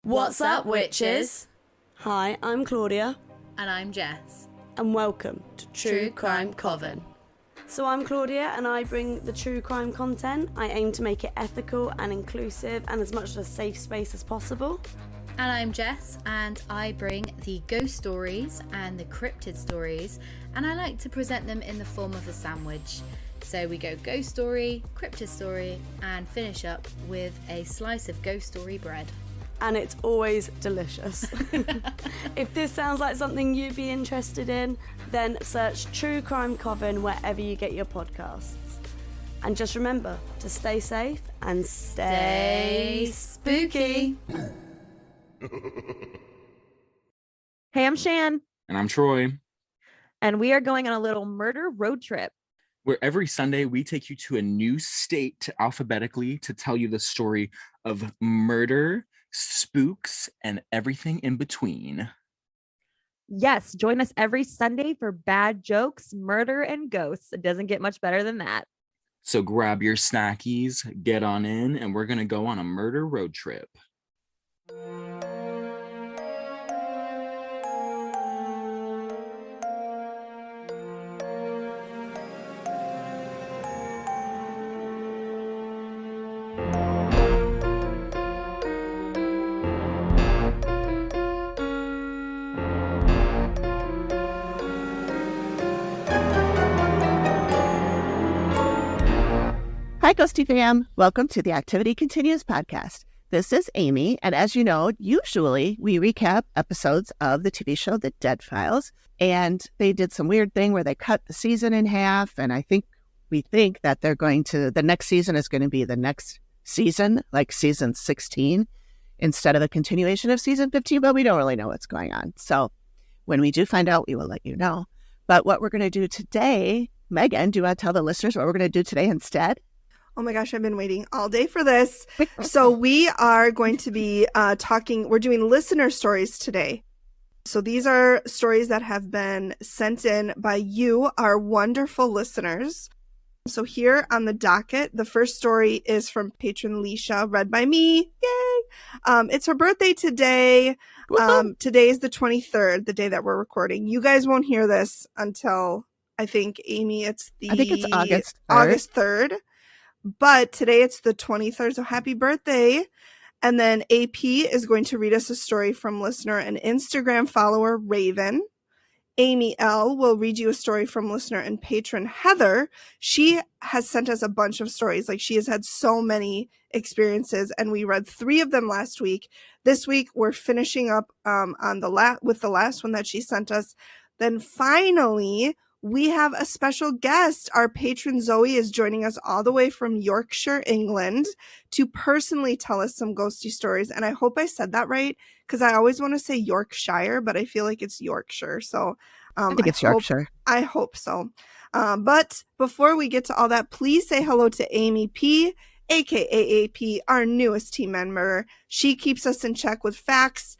What's up, witches? Hi, I'm Claudia. And I'm Jess. And welcome to True Crime Coven. So I'm Claudia and I bring the true crime content. I aim to make it ethical and inclusive and as much of a safe space as possible. And I'm Jess and I bring the ghost stories and the cryptid stories, and I like to present them in the form of a sandwich. So we go ghost story, cryptid story, and finish up with a slice of ghost story bread. And it's always delicious. If this sounds like something you'd be interested in, then search True Crime Coven wherever you get your podcasts. And just remember to stay safe and stay spooky. Hey, I'm Shan. And I'm Troy. And we are going on a little murder road trip, where every Sunday we take you to a new state alphabetically to tell you the story of murder, spooks, and everything in between. Yes, join us every Sunday for bad jokes, murder, and ghosts. It doesn't get much better than that. So grab your snackies, get on in, and we're going to go on a murder road trip. Hi, Ghosty fam. Welcome to the Activity Continues podcast. This is Amy, and as you know, usually we recap episodes of the TV show The Dead Files, and they did some weird thing where they cut the season in half, and we think that the next season is going to be the next season, like season 16, instead of a continuation of season 15, but we don't really know what's going on. So when we do find out, we will let you know. But what we're going to do today, Megan, do you want to tell the listeners what we're going to do today instead? Oh my gosh, I've been waiting all day for this. So we are going to be we're doing listener stories today. So these are stories that have been sent in by you, our wonderful listeners. So here on the docket, the first story is from patron Leisha, read by me. Yay! It's her birthday today. Today is the 23rd, the day that we're recording. You guys won't hear this until, I think, Amy, I think it's August 3rd. But today it's the 23rd, so happy birthday. And then AP is going to read us a story from listener and Instagram follower Raven. Amy L will read you a story from listener and patron Heather. She has sent us a bunch of stories. Like, she has had so many experiences, and we read 3 of them last week. This week we're finishing up with the last one that she sent us. Then finally, we have a special guest. Our patron Zoe is joining us all the way from Yorkshire, England, to personally tell us some ghosty stories. And I hope I said that right, because I always want to say Yorkshire, but I feel like it's Yorkshire. So I think it's Yorkshire. I hope so. But before we get to all that, please say hello to Amy P., aka AP, our newest team member. She keeps us in check with facts,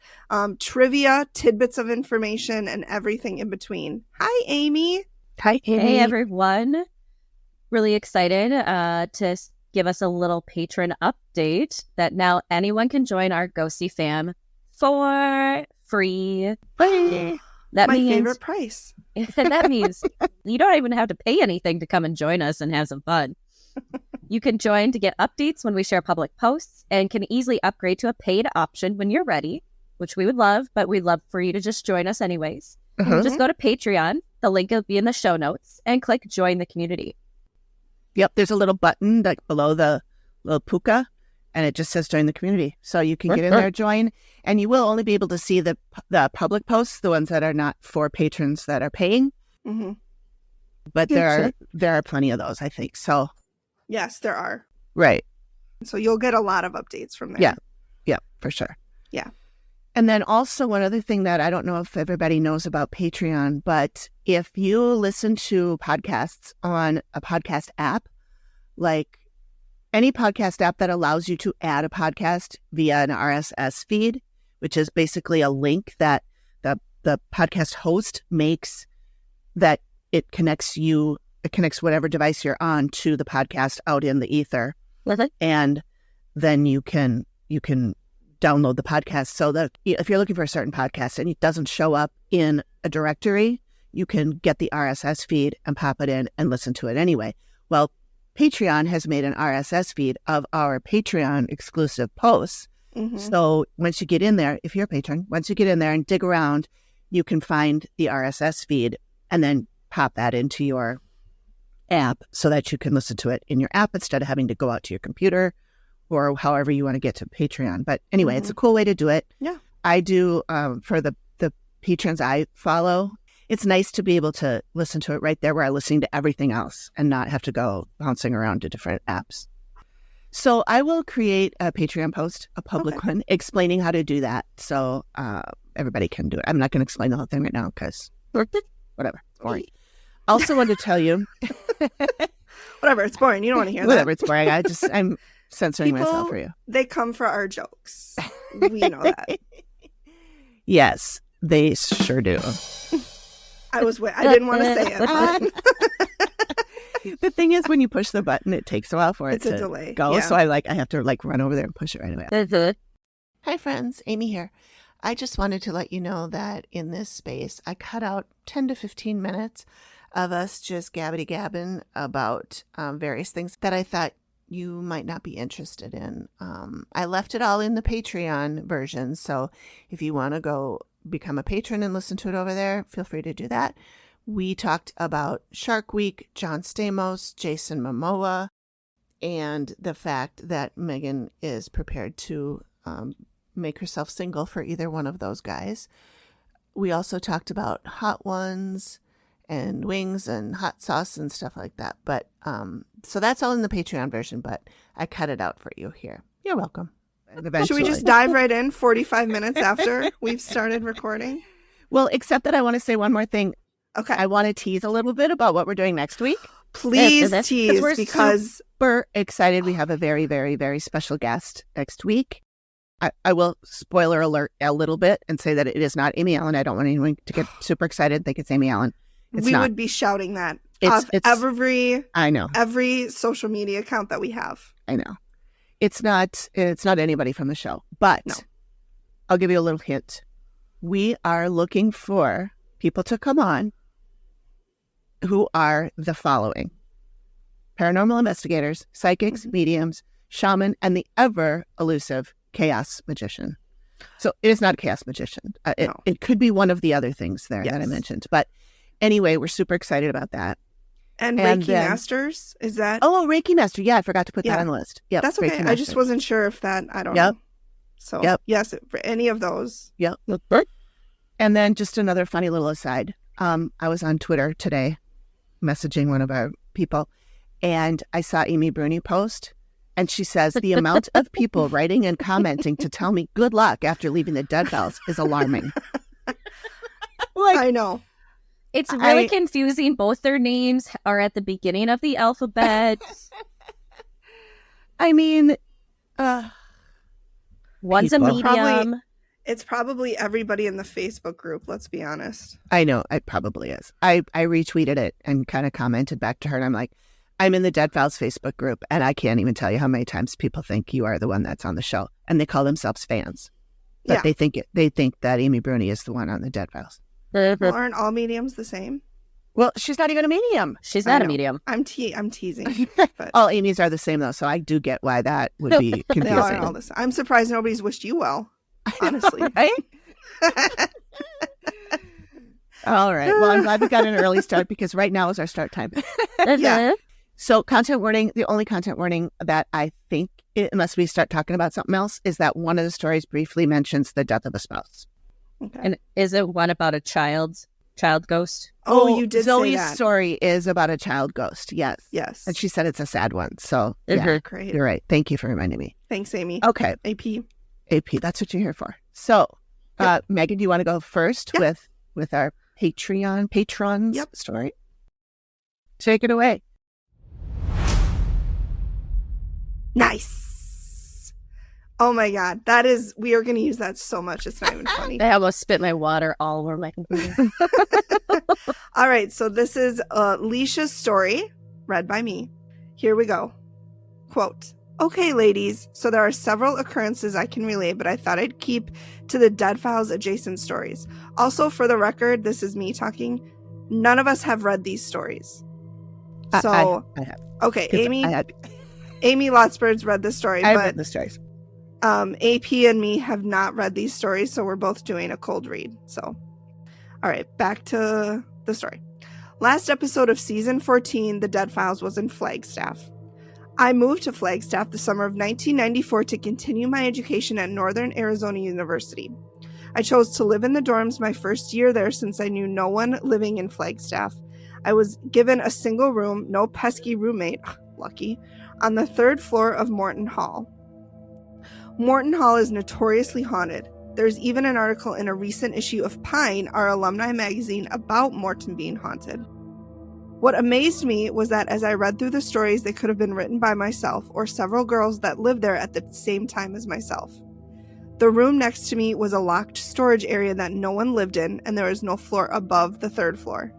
trivia, tidbits of information, and everything in between. Hi, Amy. Hi, Amy. Hey, everyone. Really excited to give us a little patron update that now anyone can join our Ghosty fam for free. That My means, favorite price. That means you don't even have to pay anything to come and join us and have some fun. You can join to get updates when we share public posts and can easily upgrade to a paid option when you're ready, which we would love, but we'd love for you to just join us anyways. Just go to Patreon. The link will be in the show notes and click join the community. Yep, there's a little button like below the little puka, and it just says join the community. So you can get in there, join, and you will only be able to see the public posts, the ones that are not for patrons that are paying. Mm-hmm. But there are plenty of those, I think. So yes, there are. Right. So you'll get a lot of updates from there. Yeah, for sure. Yeah. And then also one other thing that I don't know if everybody knows about Patreon, but if you listen to podcasts on a podcast app, like any podcast app that allows you to add a podcast via an RSS feed, which is basically a link that the podcast host makes, that it connects whatever device you're on to the podcast out in the ether. Okay. And then you can download the podcast. So that if you're looking for a certain podcast and it doesn't show up in a directory, you can get the RSS feed and pop it in and listen to it anyway. Well, Patreon has made an RSS feed of our Patreon exclusive posts. So once you get in there, if you're a patron, once you get in there and dig around, you can find the RSS feed and then pop that into your app so that you can listen to it in your app instead of having to go out to your computer or however you want to get to Patreon. But anyway, it's a cool way to do it. Yeah. I do for the patrons I follow. It's nice to be able to listen to it right there where I'm listening to everything else and not have to go bouncing around to different apps. So I will create a Patreon post, a public one, explaining how to do that so everybody can do it. I'm not going to explain the whole thing right now because whatever, it's boring. Also want to tell you. Whatever, it's boring. You don't want to hear that. Whatever, it's boring. I'm censoring myself for you. They come for our jokes. We know that. Yes, they sure do. I didn't want to say it. The thing is, when you push the button, it takes a while for it to delay. go. Yeah. So I have to run over there and push it right away. Hi, friends. Amy here. I just wanted to let you know that in this space, I cut out 10 to 15 minutes of us just gabbity-gabbing about various things that I thought you might not be interested in. I left it all in the Patreon version, so if you want to go become a patron and listen to it over there, feel free to do that. We talked about Shark Week, John Stamos, Jason Momoa, and the fact that Megan is prepared to make herself single for either one of those guys. We also talked about hot ones and wings and hot sauce and stuff like that. But so that's all in the Patreon version, but I cut it out for you here. You're welcome. Should we just dive right in 45 minutes after we've started recording? Well, except that I want to say one more thing. Okay. I want to tease a little bit about what we're doing next week. Please tease, we're because super excited. We have a very, very, very special guest next week. I will spoiler alert a little bit and say that it is not Amy Allen. I don't want anyone to get super excited and think it's Amy Allen. we would be shouting that off every social media account that we have. I know. It's not anybody from the show, but No. I'll give you a little hint. We are looking for people to come on who are the following: paranormal investigators, psychics, mediums, shaman, and the ever elusive chaos magician. So it is not a chaos magician. No. It could be one of the other things there that I mentioned. But anyway, we're super excited about that. And Reiki Masters, is that? Oh, Reiki Master. Yeah, I forgot to put that on the list. Yep, that's okay. Reiki I just Master. wasn't sure if that, I don't know. So, yes, for any of those. Yep. And then just another funny little aside. I was on Twitter today messaging one of our people, and I saw Amy Bruni post, and she says, the amount of people writing and commenting to tell me good luck after leaving the Dead Files is alarming. I know. It's really confusing. Both their names are at the beginning of the alphabet. I mean, one's a medium. It's probably everybody in the Facebook group, let's be honest. I know, it probably is. I retweeted it and kind of commented back to her, and I'm like, I'm in the Dead Files Facebook group, and I can't even tell you how many times people think you are the one that's on the show, and they call themselves fans. But they think that Amy Bruni is the one on the Dead Files. Well, aren't all mediums the same? Well, she's not even a medium. She's not a medium. I'm teasing. But all Amy's are the same, though, so I do get why that would be confusing. they are all the same. I'm surprised nobody's wished you well, honestly. Right? All right. Well, I'm glad we got an early start because right now is our start time. Yeah. So content warning, the only content warning that I think, unless we start talking about something else, is that one of the stories briefly mentions the death of a spouse. Okay. And is it one about a child ghost? Oh, you did Zoe's say that. story is about a child ghost. Yes. Yes. And she said it's a sad one. So yeah, Great. You're right. Thank you for reminding me. Thanks, Amy. Okay. AP, that's what you're here for. So, Megan, do you want to go first with our patrons story? Take it away. Nice. Oh my God. We are going to use that so much. It's not even funny. I almost spit my water all over my computer. All right. So this is Leisha's story, read by me. Here we go. Quote, Okay, ladies, so there are several occurrences I can relate, but I thought I'd keep to the Dead Files adjacent stories. Also, for the record, this is me talking. None of us have read these stories. So, I have. okay, 'Cause Amy Lotsbird's read this story, I but read the stories. AP and me have not read these stories, so we're both doing a cold read. So, all right, back to the story. Last episode of season 14, The Dead Files, was in Flagstaff. I moved to Flagstaff the summer of 1994 to continue my education at Northern Arizona University. I chose to live in the dorms my first year there since I knew no one living in Flagstaff. I was given a single room, no pesky roommate, lucky, on the 3rd floor of Morton Hall. Morton Hall is notoriously haunted. There's even an article in a recent issue of Pine, our alumni magazine, about Morton being haunted. What amazed me was that as I read through the stories, they could have been written by myself or several girls that lived there at the same time as myself. The room next to me was a locked storage area that no one lived in, and there was no floor above the 3rd floor.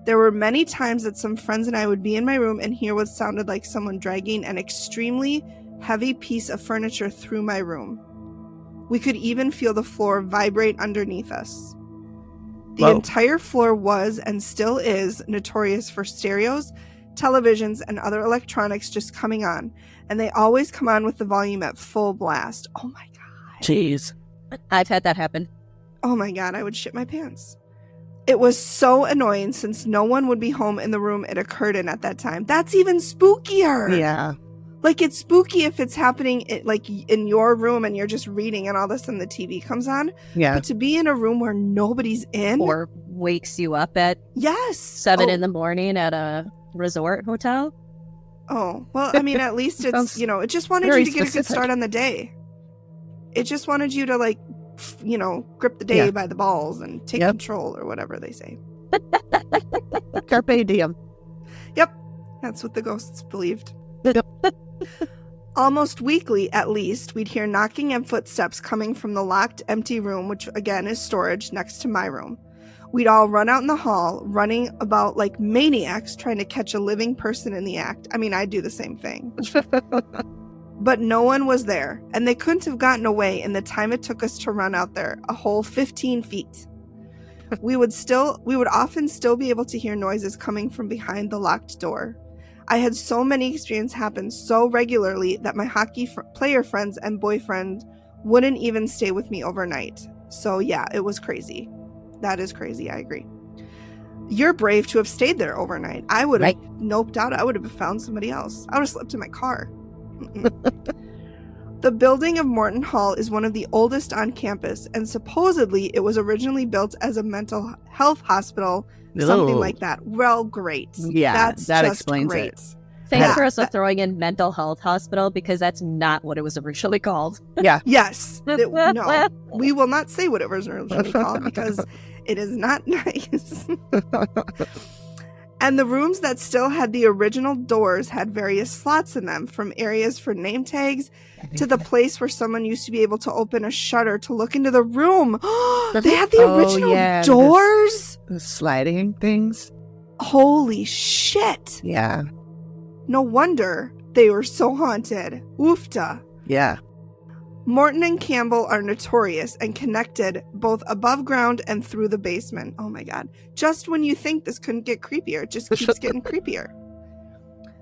There were many times that some friends and I would be in my room and hear what sounded like someone dragging an extremely heavy piece of furniture through my room. We could even feel the floor vibrate underneath us. The Whoa. entire floor was, and still is, notorious for stereos, televisions, and other electronics just coming on, and they always come on with the volume at full blast. Oh my god. Jeez. I've had that happen. Oh my god, I would shit my pants. It was so annoying since no one would be home in the room it occurred in at that time. That's even spookier. Yeah. Like, it's spooky if it's happening in your room and you're just reading and all of a sudden the TV comes on. Yeah. But to be in a room where nobody's in. Or wakes you up at Yes. 7 in the morning at a resort hotel. Oh, well, I mean, at least it's, Sounds it just wanted very you to get a good specific. start on the day. It just wanted you to, grip the day Yeah. by the balls and take Yep. control, or whatever they say. Carpe diem. Yep. That's what the ghosts believed. Yep. Almost weekly, at least, we'd hear knocking and footsteps coming from the locked, empty room, which again is storage next to my room. We'd all run out in the hall, running about like maniacs, trying to catch a living person in the act. I mean, I'd do the same thing. But no one was there, and they couldn't have gotten away in the time it took us to run out there, a whole 15 feet. We would often still be able to hear noises coming from behind the locked door. I had so many experiences happen so regularly that my hockey player friends and boyfriend wouldn't even stay with me overnight. So yeah, it was crazy. That is crazy, I agree. You're brave to have stayed there overnight. I would have noped out. I would have found somebody else. I would have slept in my car. The building of Morton Hall is one of the oldest on campus, and supposedly it was originally built as a mental health hospital, something Ooh. like that. Well, great. Yeah, That's that just explains great. it. Thanks Yeah. for us throwing in mental health hospital, because that's not what it was originally called. Yeah. Yes. No, we will not say what it was originally called because it is not nice. And the rooms that still had the original doors had various slots in them, from areas for name tags to the place where someone used to be able to open a shutter to look into the room. They had the original doors? The sliding things. Holy shit. Yeah. No wonder they were so haunted. Oofta. Yeah. Morton and Campbell are notorious and connected both above ground and through the basement. Oh my god. Just when you think this couldn't get creepier, it just keeps getting creepier.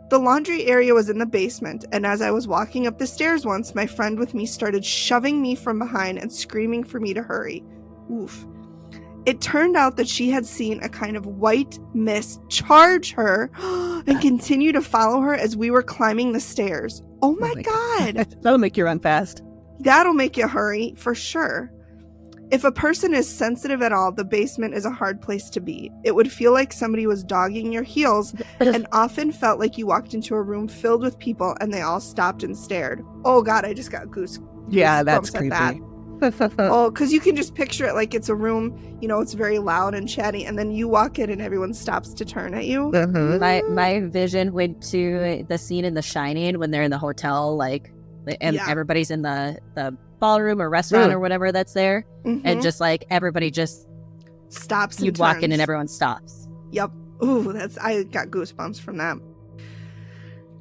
The laundry area was in the basement, and as I was walking up the stairs once, my friend with me started shoving me from behind and screaming for me to hurry. Oof. It turned out that she had seen a kind of white mist charge her and continue to follow her as we were climbing the stairs. Oh my god. That'll make you run fast. That'll make you hurry, for sure. If a person is sensitive at all, the basement is a hard place to be. It would feel like somebody was dogging your heels and often felt like you walked into a room filled with people and they all stopped and stared. Oh god, I just got Yeah, that's goosebumps at creepy. that. Oh, because you can just picture it like it's a room, it's very loud and chatty, and then you walk in and everyone stops to turn at you. My vision went to the scene in The Shining when they're in the hotel, and everybody's in the ballroom or restaurant or whatever that's there, and just everybody just stops and you'd walk in turns. and everyone stops. Yep. Ooh, I got goosebumps from that.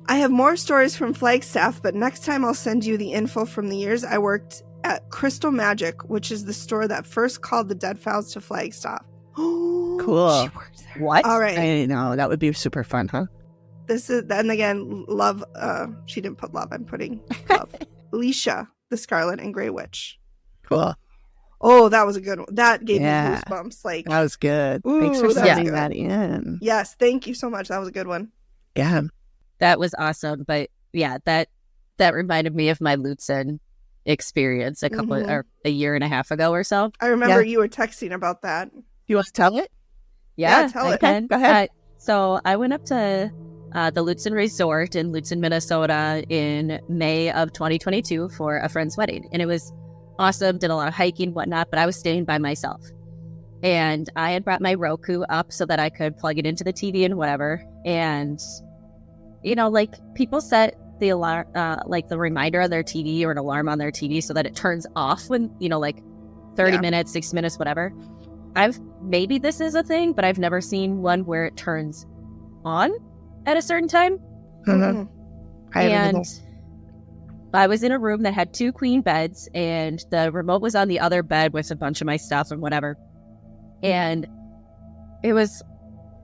I have more stories from Flagstaff, but next time I'll send you the info from the years I worked at Crystal Magic, which is the store that first called the Dead Files to Flagstaff. Cool. She worked there. What? All right. I know. That would be super fun, huh? This is, and again, love. She didn't put love. I'm putting love. Alicia, the Scarlet and Grey Witch. Cool. Oh, that was a good one. That gave Yeah. me goosebumps. Like, That was good. Ooh, Thanks for that was sending good. that in. yes, thank you so much. That was a good one. Yeah. That was awesome. But yeah, that reminded me of my Lutzen experience Mhm. a year and a half ago or so. I remember you were texting about that. You want to tell it? Yeah, tell I it. can. Go ahead. So I went up to the Lutzen Resort in Lutzen, Minnesota in May of 2022 for a friend's wedding. And it was awesome, did a lot of hiking, whatnot, but I was staying by myself. And I had brought my Roku up so that I could plug it into the TV and whatever. And, you know, like people set the alarm, like the reminder on their TV or an alarm on their TV so that it turns off when, you know, like 30 Yeah. minutes, 6 minutes, whatever. Maybe this is a thing, but I've never seen one where it turns on at a certain time. Mhm. I haven't And either. I was in a room that had 2 queen beds, and the remote was on the other bed with a bunch of my stuff and whatever. And it was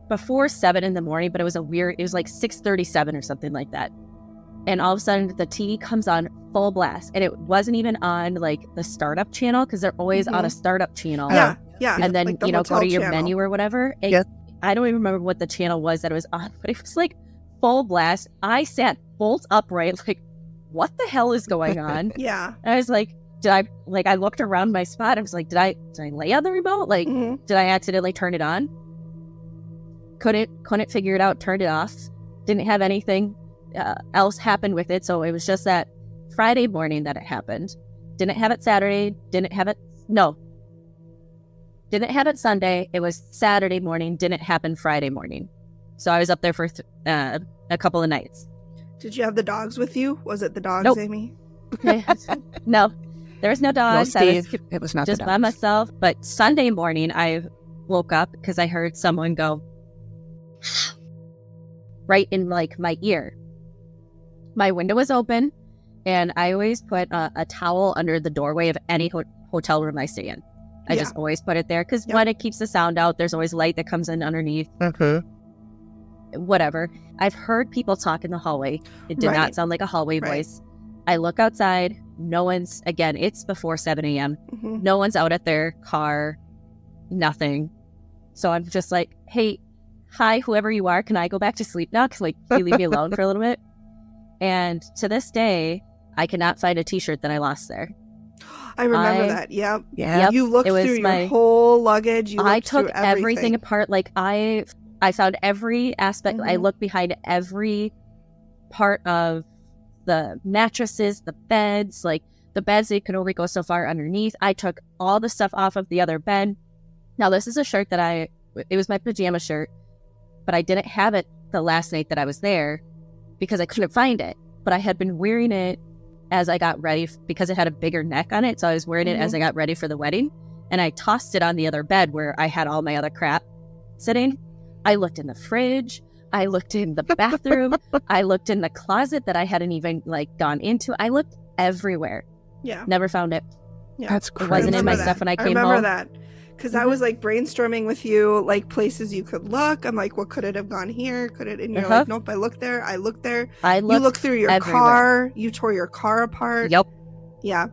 before 7 in the morning, but it was like 6:37 or something like that. And all of a sudden the TV comes on full blast, and it wasn't even on like the startup channel, because they're always on a startup channel. Yeah, yeah. And then, like the you know, go hotel to your channel. menu or whatever. And Yes. I don't even remember what the channel was that it was on, but it was like full blast. I sat bolt upright, like, what the hell is going on? Yeah. And I was like, I looked around my spot. I was like, did I lay on the remote? Like, Mhm. did I accidentally turn it on? Couldn't figure it out, turned it off. Didn't have anything else happen with it. So it was just that Friday morning that it happened. Didn't have it Saturday. Didn't have it Sunday. It was Saturday morning. Didn't happen Friday morning. So I was up there for a couple of nights. Did you have the dogs with you? Was it the dogs, Nope. Amy? No, there was no No, dogs. I was Steve. It was not just the by dogs. myself. But Sunday morning, I woke up because I heard someone go right in like my ear. My window was open, and I always put a towel under the doorway of any hotel room I stay in. I Yeah. just always put it there because Yep. one, it keeps the sound out. There's always light that comes in underneath. Mhm. Whatever. I've heard people talk in the hallway. It did Right. not sound like a hallway Right. voice. I look outside. No one's, again, it's before 7 a.m. Mhm. No one's out at their car. Nothing. So I'm just like, hey, hi, whoever you are, can I go back to sleep now? Can you leave me alone for a little bit? And to this day, I cannot find a t-shirt that I lost there. I remember I- that. Yep. Yeah. Yep. You looked it was through my- your whole luggage. You I looked took through everything apart. Like I found every aspect. I Mhm. looked behind every part of the mattresses, the beds, like the beds, they could only go so far underneath. I took all the stuff off of the other bed. Now this is a shirt that it was my pajama shirt, but I didn't have it the last night that I was there because I couldn't find it. But I had been wearing it as I got ready because it had a bigger neck on it. So I was wearing it as I got ready for the wedding. And I tossed it on the other bed where I had all my other crap sitting. I looked in the fridge. I looked in the bathroom. I looked in the closet that I hadn't even like gone into. I looked everywhere. Yeah. Never found it. Yeah. That's It crazy. wasn't in my remember stuff that. when I came remember home. that. Because I was like brainstorming with you, like places you could look. I'm like, what could it have gone here? Could it? And you're like, nope, I looked there. I looked there. I You looked looked through your everywhere. car. You tore your car apart. Yep. Yeah.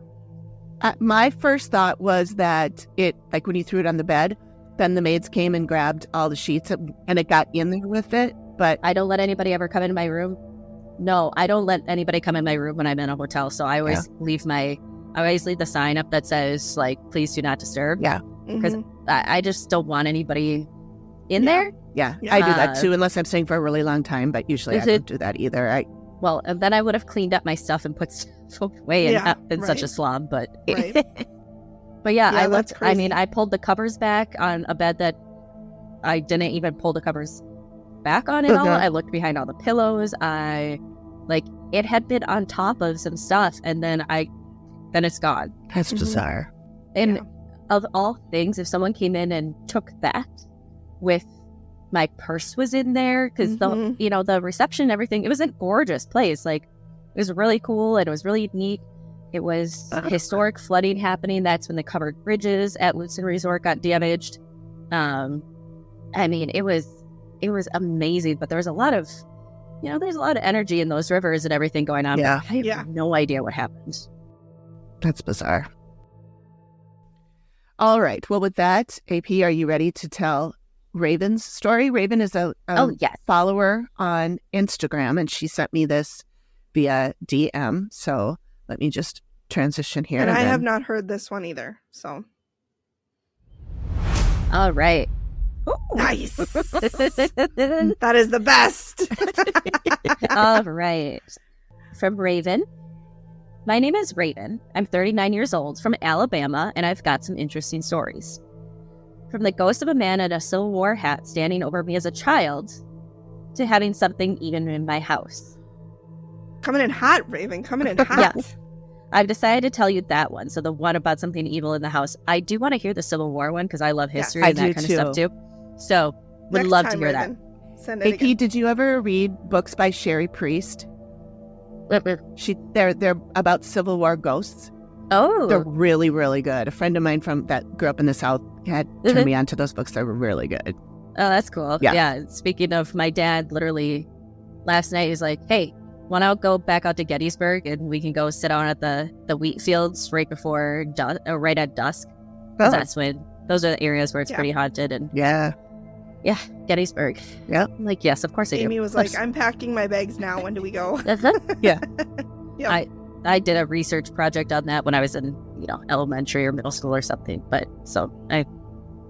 My first thought was that it, like when you threw it on the bed, then the maids came and grabbed all the sheets and it got in there with it. But I don't let anybody ever come in my room. No, I don't let anybody come in my room when I'm in a hotel. So I always leave the sign up that says like, please do not disturb. Yeah. Because Mhm. I just don't want anybody in Yeah. there. yeah, Yeah. I do that Uh, too, unless I'm staying for a really long time. But usually I Is it- don't do that either. Well, and then I would have cleaned up my stuff and put stuff away and Yeah, not been such a right. slob. But Right. but yeah, Yeah, I that's looked. I mean, crazy. I pulled the covers back on a bed that I didn't even pull the covers back on at all. Okay. I looked behind all the pillows. It had been on top of some stuff, and then it's gone. That's Mhm. bizarre. And Yeah. of all things, if someone came in and took that with my purse was in there because the reception and everything, it was a gorgeous place. Like, it was really cool and it was really neat. It was historic flooding happening. That's when the covered bridges at Lucin Resort got damaged. I mean, it was amazing, but there was a lot of, there's a lot of energy in those rivers and everything going on. Yeah. I have no idea what happened. That's bizarre. All right. Well, with that, AP, are you ready to tell Raven's story? Raven is a Yes. follower on Instagram, and she sent me this via DM. So let me just transition here. And I have not heard this one either. So. All right. Nice. That is the best. All right. From Raven. My name is Raven. I'm 39 years old, from Alabama, and I've got some interesting stories. From the ghost of a man in a Civil War hat standing over me as a child, to having something eaten in my house. Coming in hot, Raven. Coming in hot. Yeah. I've decided to tell you that one. So the one about something evil in the house. I do want to hear the Civil War one because I love history and that kind of stuff too. So would Next love time, to hear Raven. Send it AP, again. did you ever read books by Sherry Priest? They're about Civil War ghosts. Oh. They're really, really good. A friend of mine that grew up in the South had turned me on to those books. They were really good. Oh, that's cool. Yeah. Speaking of, my dad, literally last night, he's like, hey, want to go back out to Gettysburg and we can go sit down at the wheat fields right before right at dusk. 'Cause that's when those are the areas where it's pretty haunted. And yeah, Gettysburg. Yeah. I'm like, yes, of course I do. Amy was like, I'm packing my bags now. When do we go? Yeah. Yep. I did a research project on that when I was in, elementary or middle school or something. But so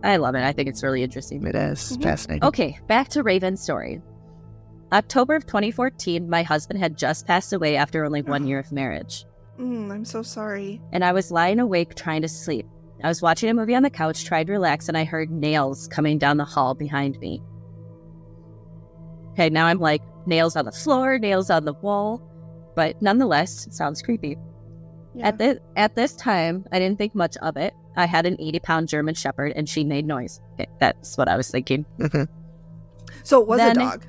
I love it. I think it's really interesting. It is fascinating. Okay, back to Raven's story. October of 2014, my husband had just passed away after only 1 year of marriage. I'm so sorry. And I was lying awake trying to sleep. I was watching a movie on the couch, tried to relax, and I heard nails coming down the hall behind me. Okay, now I'm like, nails on the floor, nails on the wall. But nonetheless, it sounds creepy. Yeah. At this time, I didn't think much of it. I had an 80-pound German Shepherd, and she made noise. Okay, that's what I was thinking. So it was Then- a dog.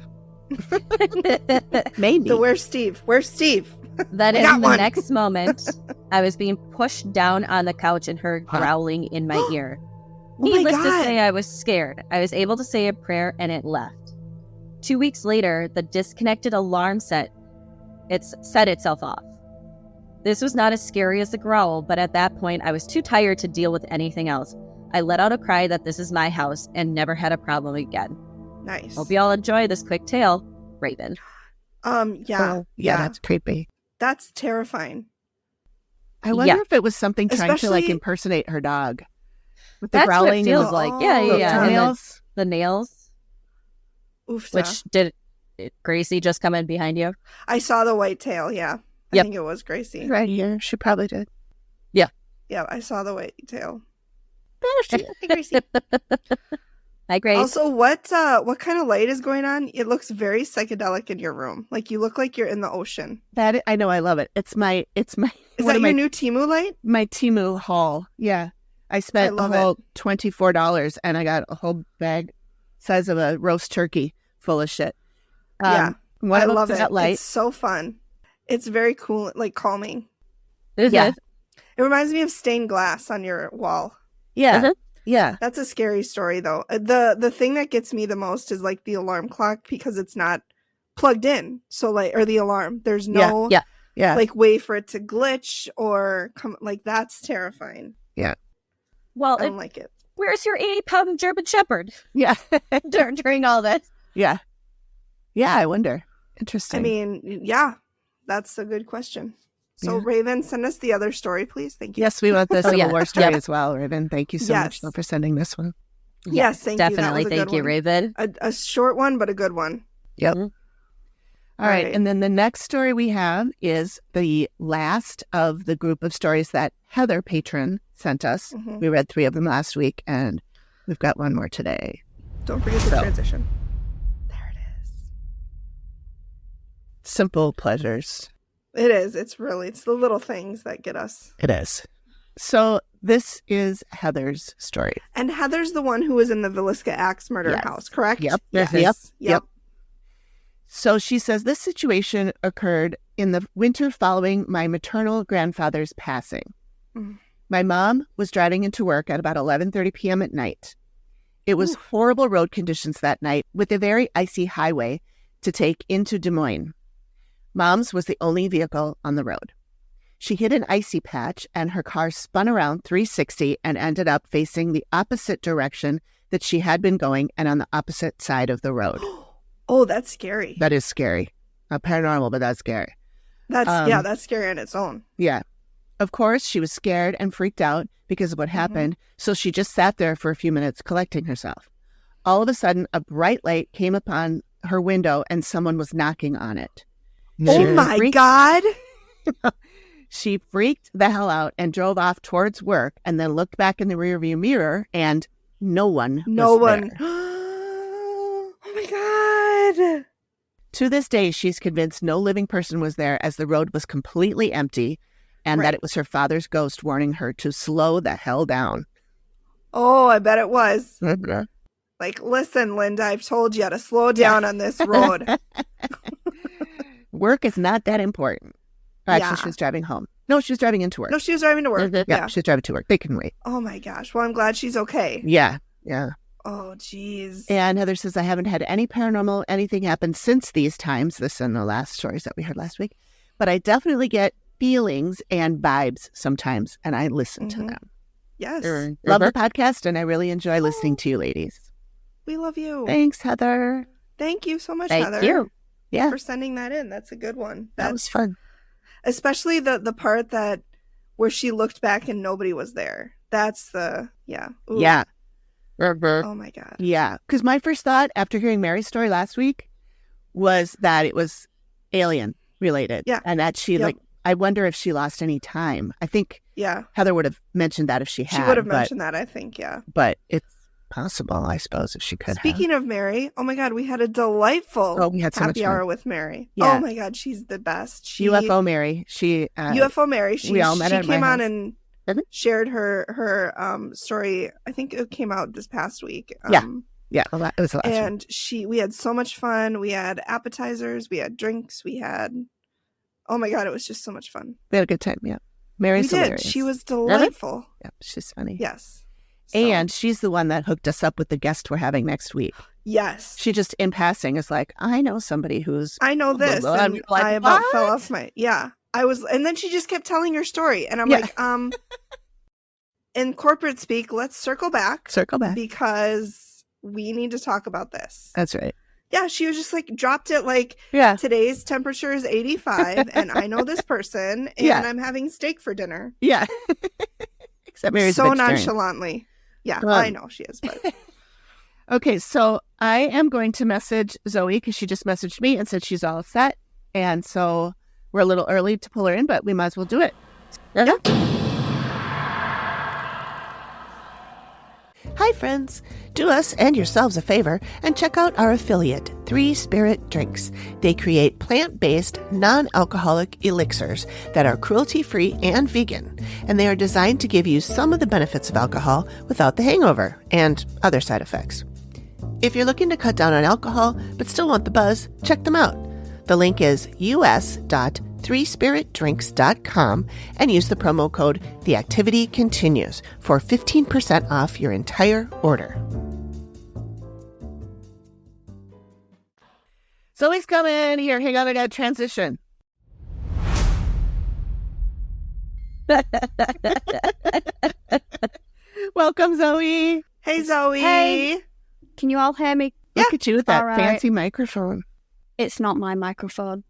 Maybe. So where's Steve? Where's Steve? Then I in got the one. next moment, I was being pushed down on the couch and heard growling in my ear. my Needless to God. say, I was scared. I was able to say a prayer and it left. 2 weeks later, the disconnected alarm set itself off. This was not as scary as the growl, but at that point, I was too tired to deal with anything else. I let out a cry that this is my house and never had a problem again. Nice. Hope you all enjoy this quick tale. Raven. Yeah. Yeah, that's creepy. That's terrifying. I wonder Yeah. if it was something trying to Especially- impersonate her dog. With the That's what it growling feels and like. Oh, Yeah. the And toenails. the nails, Oofta. which did Gracie just come in behind you? I saw the white tail. Yeah. I Yep. think it was Gracie. Right here. She probably did. Yeah, I saw the white tail. There she is. Hey, Gracie. Hi, Grace. Also, what kind of light is going on? It looks very psychedelic in your room. Like you look like you're in the ocean. That I know. I love it. It's my. Is one that of your my new Temu light? my Temu haul. Yeah, I spent I a love whole $24 and I got a whole bag size of a roast turkey full of shit. Yeah, One I of love that it. light. It's so fun. It's very cool, like calming. Yeah. It reminds me of stained glass on your wall. Yeah, Uh-huh. yeah, That's a scary story, though. The thing that gets me the most is like the alarm clock because it's not plugged in. So or the alarm. There's no yeah. like way for it to glitch or come. Like that's terrifying. Well, I don't like it. where's your 80-pound German Shepherd yeah, during all this? yeah, yeah. I wonder. Interesting. I mean, yeah, that's a good question. So Yeah. Raven, send us the other story, please. Thank you. yes, we want the Civil yeah. War story Yep. as well, Raven. Thank you so much Yes. for sending this one. Yes, thank you. That definitely. was a Thank good you, one. Raven. A short one, but a good one. Yep. Mhm. All right. right. And then the next story we have is the last of the group of stories that Heather, patron, sent us. Mhm. We read 3 of them last week, and we've got one more today. Don't forget the So. transition. There it is. Simple pleasures. It is. It's the little things that get us. It is. So This is Heather's story. And Heather's the one who was in the Villisca Axe murder Yes. house, correct? Yep. Yes. Yep. So she says this situation occurred in the winter following my maternal grandfather's passing. Mm. My mom was driving into work at about 11:30 p.m. at night. It was horrible road conditions that night with a very icy highway to take into Des Moines. Mom's was the only vehicle on the road. She hit an icy patch and her car spun around 360 and ended up facing the opposite direction that she had been going and on the opposite side of the road. Oh, that's scary. That is scary. Not paranormal, but that's scary. That's scary on its own. Yeah. Of course, she was scared and freaked out because of what happened, so she just sat there for a few minutes collecting herself. All of a sudden, a bright light came upon her window and someone was knocking on it. Oh my God. She freaked the hell out and drove off towards work and then looked back in the rearview mirror and no one was there. Oh my God. To this day, she's convinced no living person was there as the road was completely empty and that it was her father's ghost warning her to slow the hell down. Oh, I bet it was. Like, listen, Linda, I've told you to slow down on this road. Work is not that important. Actually, she was driving home. No, she was driving into work. No, she was driving to work. Yeah, she was driving to work. They can wait. Oh my gosh. Well, I'm glad she's okay. Yeah. Oh, geez. And Heather says, I haven't had any paranormal anything happen since these times. This and the last stories that we heard last week. But I definitely get feelings and vibes sometimes, and I listen to them. Yes. Love the podcast, and I really enjoy listening to you ladies. We love you. Thanks, Heather. Thank you so much, Thank Heather. you. Yeah. For sending that in. That's a good one. That was fun. Especially the part that where she looked back and nobody was there. That's the, Ooh. Yeah. Oh my God. Yeah. Because my first thought after hearing Mary's story last week was that it was alien related. Yeah. And that she I wonder if she lost any time. I think Heather would have mentioned that if she had. She would have mentioned that, I think, yeah. But it's possible, I suppose, if she could Speaking of Mary, oh my God, we had a delightful we had so happy much hour fun. with Mary. Yeah. Oh my God, she's the best. UFO Mary. UFO Mary. We all met she at my came on house. and shared her story. I think it came out this past week. Yeah, it was the last and we had so much fun. We had appetizers, we had drinks, oh my God, it was just so much fun. We had a good time, yeah. Mary's hilarious. She was delightful. Yeah, she's funny. Yes. And she's the one that hooked us up with the guest we're having next week. Yes. She just, in passing, is like, I know somebody who's... I know this. And we were like, I about what? fell off my... Yeah. And then she just kept telling her story. And I'm like, in corporate speak, let's circle back. Because we need to talk about this. That's right. Yeah, she was just like, dropped it like, today's temperature is 85 and I know this person and I'm having steak for dinner. Yeah. Except Mary's so nonchalantly. Yeah, I know she is. But okay, so I am going to message Zoe because she just messaged me and said she's all set. And so we're a little early to pull her in, but we might as well do it. Yeah. Hi, friends. Do us and yourselves a favor and check out our affiliate, 3 Spirit Drinks. They create plant-based, non-alcoholic elixirs that are cruelty-free and vegan, and they are designed to give you some of the benefits of alcohol without the hangover and other side effects. If you're looking to cut down on alcohol but still want the buzz, check them out. The link is us.3spiritdrinks.com and use the promo code TheActivityContinues for 15% off your entire order. Zoe's coming. Here, hang on, I got transition. Welcome, Zoe. Hey, Zoe. Hey. Can you all hear me? Look at you with that All right. fancy microphone. It's not my microphone.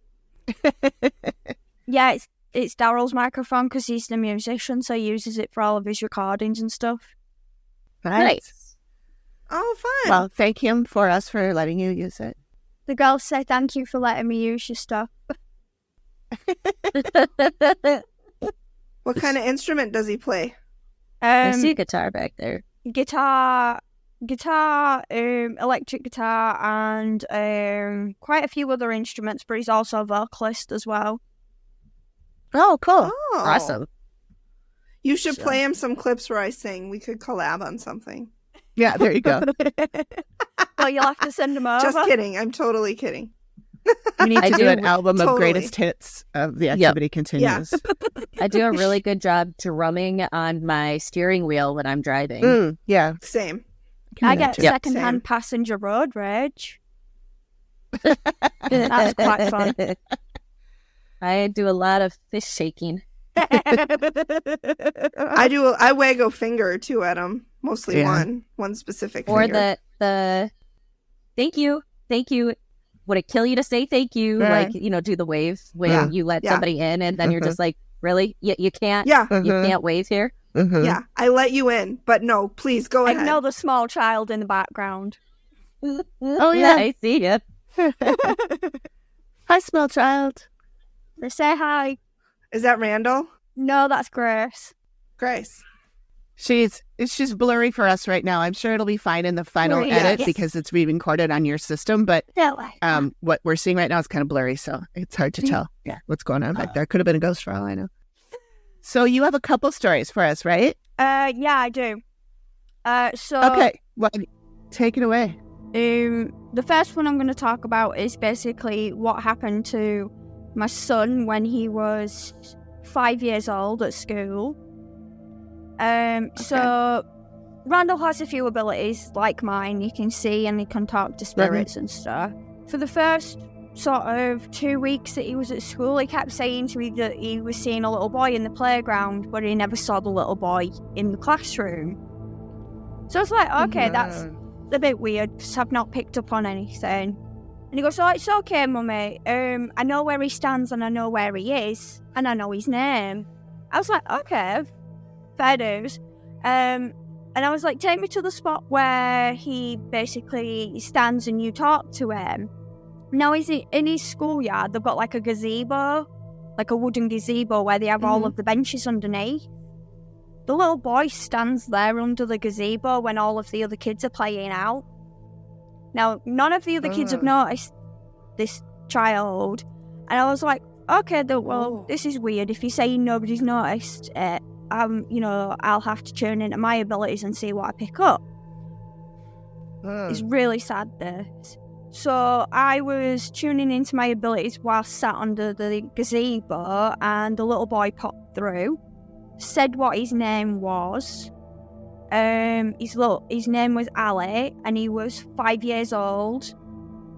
Yeah, it's Daryl's microphone because he's the musician, so he uses it for all of his recordings and stuff. Nice. Oh, fun. Well, thank him for us for letting you use it. The girls say thank you for letting me use your stuff. What kind of instrument does he play? I see a guitar back there. Guitar, electric guitar, and quite a few other instruments, but he's also a vocalist as well. Oh, cool. Oh. Awesome. You should play him some clips where I sing. We could collab on something. Yeah, there you go. Well, you'll have to send them over. Just kidding. I'm totally kidding. We need to do an album of totally. greatest hits of The Activity Continues. I do a really good job drumming on my steering wheel when I'm driving. Yeah. Same. I get too. secondhand passenger road rage. That's quite fun. I do a lot of fish shaking. I wag a finger or two at him. Mostly one specific Or finger. the thank you. Would it kill you to say thank you? Right. Like, do the wave when you let somebody in, and then you're just like, really? You can't? Yeah. You can't wave here? Yeah, I let you in, but no, please go ahead. Ignore the small child in the background. Oh, yeah. I see it. Hi, small child. They say hi. Is that Randall? No, that's Grace. Grace. She's blurry for us right now. I'm sure it'll be fine in the final Blurry, edit yes. because it's re-recorded on your system. But Yeah. what we're seeing right now is kind of blurry, so it's hard to tell. Yeah, what's going on back there? Could have been a ghost for all I know. So you have a couple stories for us, right? Yeah, I do. Okay, well, take it away. The first one I'm going to talk about is basically what happened to my son when he was 5 years old at school. So Randall has a few abilities like mine. He can see and he can talk to spirits and stuff. For the first sort of 2 weeks that he was at school, he kept saying to me that he was seeing a little boy in the playground, but he never saw the little boy in the classroom. So I was like, okay, that's a bit weird because I've not picked up on anything. And he goes, oh, it's okay, Mummy. I know where he stands and I know where he is and I know his name. I was like, okay, fair dues. And I was like, take me to the spot where he basically stands and you talk to him. Now, is it in his schoolyard? They've got like a gazebo, like a wooden gazebo where they have all of the benches underneath. The little boy stands there under the gazebo when all of the other kids are playing out. Now, none of the other kids have noticed this child. And I was like, okay, this is weird. If you're saying nobody's noticed it, I'll have to tune into my abilities and see what I pick up. It's really sad, this. So I was tuning into my abilities while sat under the gazebo, and the little boy popped through, said what his name was. His name was Ali, and he was 5 years old.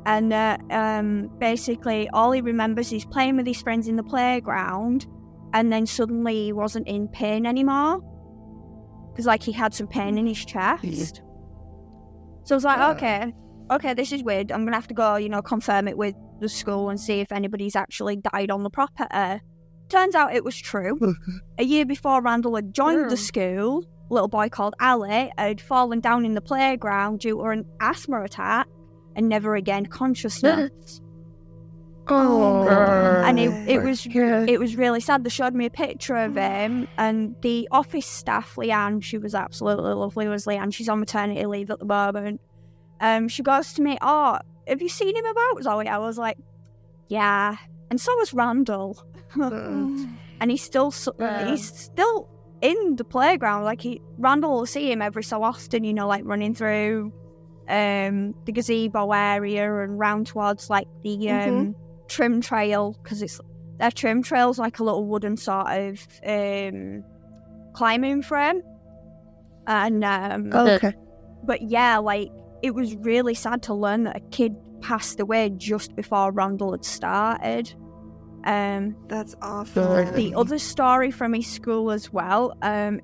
And basically, all he remembers is playing with his friends in the playground, and then suddenly he wasn't in pain anymore because, he had some pain in his chest. So I was like, okay, this is weird. I'm gonna have to go, confirm it with the school and see if anybody's actually died on the property. Turns out it was true. A year before Randall had joined the school, a little boy called Ali had fallen down in the playground due to an asthma attack and never regained consciousness. And it was really sad. They showed me a picture of him, and the office staff, Leanne, she was absolutely lovely, was Leanne. She's on maternity leave at the moment. She goes to me, oh, have you seen him about, Zoe? I was like, yeah. And so was Randall. And he's still in the playground. Randall will see him every so often, running through the gazebo area and round towards the trim trail, because their trim trail's like a little wooden sort of climbing frame. And but yeah, it was really sad to learn that a kid passed away just before Randall had started. That's awful. The other story from his school as well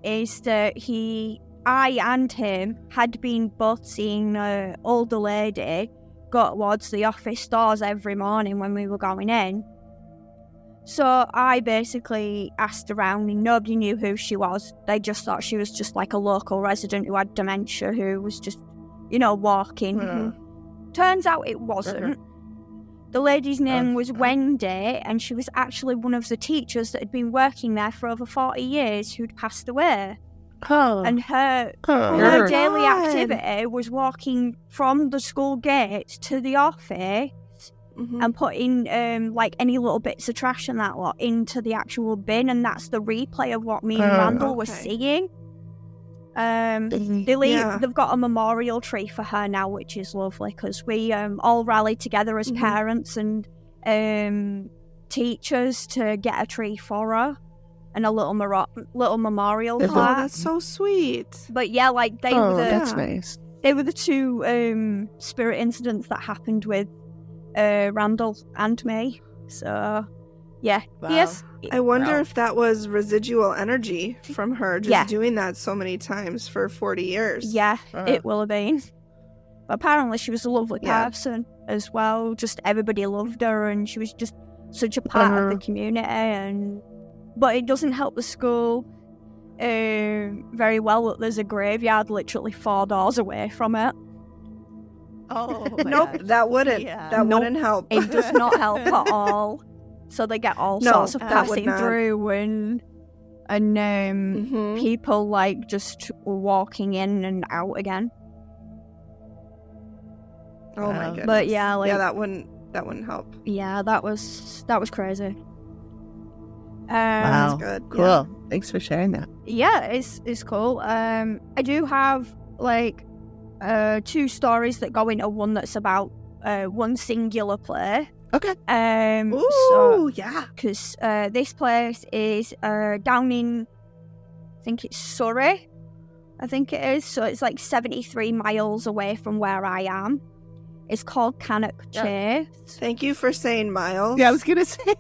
is that I and him had been both seeing an older lady go towards the office doors every morning when we were going in. So I basically asked around and nobody knew who she was. They just thought she was just like a local resident who had dementia who was just, walking. Turns out it wasn't. The lady's name was Wendy, and she was actually one of the teachers that had been working there for over 40 years who'd passed away. And her daily activity was walking from the school gate to the office and putting like any little bits of trash and that lot into the actual bin, and that's the replay of what me and Randall were seeing. They've got a memorial tree for her now, which is lovely, because we all rallied together as parents and teachers to get a tree for her and a little memorial plaque. Oh, that's so sweet. But yeah, like they were that's nice. They were the two spirit incidents that happened with Randall and me. So yeah, Wow. yes. I wonder if that was residual energy from her just doing that so many times for 40 years. Yeah, it will have been. But apparently she was a lovely person as well. Just everybody loved her, and she was just such a part of the community. But it doesn't help the school very well that there's a graveyard literally 4 doors away from it. Oh, my Nope, gosh. that wouldn't. Yeah. That wouldn't help. It does not help at all. So they get all sorts of that would passing not. through and people like just walking in and out again. Oh my goodness. But yeah, like that wouldn't help. yeah, that was crazy. Wow. That's good. Cool. Yeah. Thanks for sharing that. Yeah, it's cool. I do have like 2 stories that go into one that's about one singular play. Okay. Ooh, yeah. Because this place is down in, I think it's Surrey. I think it is. So it's like 73 miles away from where I am. It's called Cannock Chase. Thank you for saying miles. Yeah, I was going to say.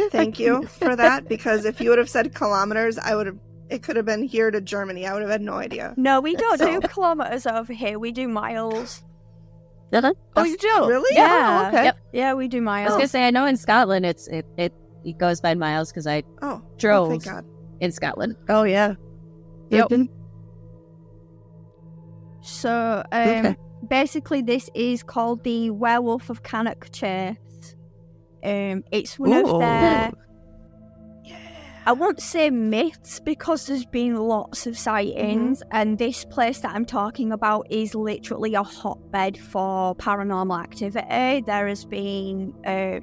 Thank you for that, because if you would have said kilometers, it could have been here to Germany. I would have had no idea. No, we don't do kilometers over here. We do miles. Oh, you do? Really? Yeah. Oh, okay. Yep. Yeah, we do I miles. was gonna say, I know in Scotland it goes by miles because I Oh, drove thank God. in Scotland. Oh, yeah. Yep. So, Okay. basically, this is called the Werewolf of Cannock Chase. It's one of their, I won't say myths, because there's been lots of sightings, and this place that I'm talking about is literally a hotbed for paranormal activity. There has been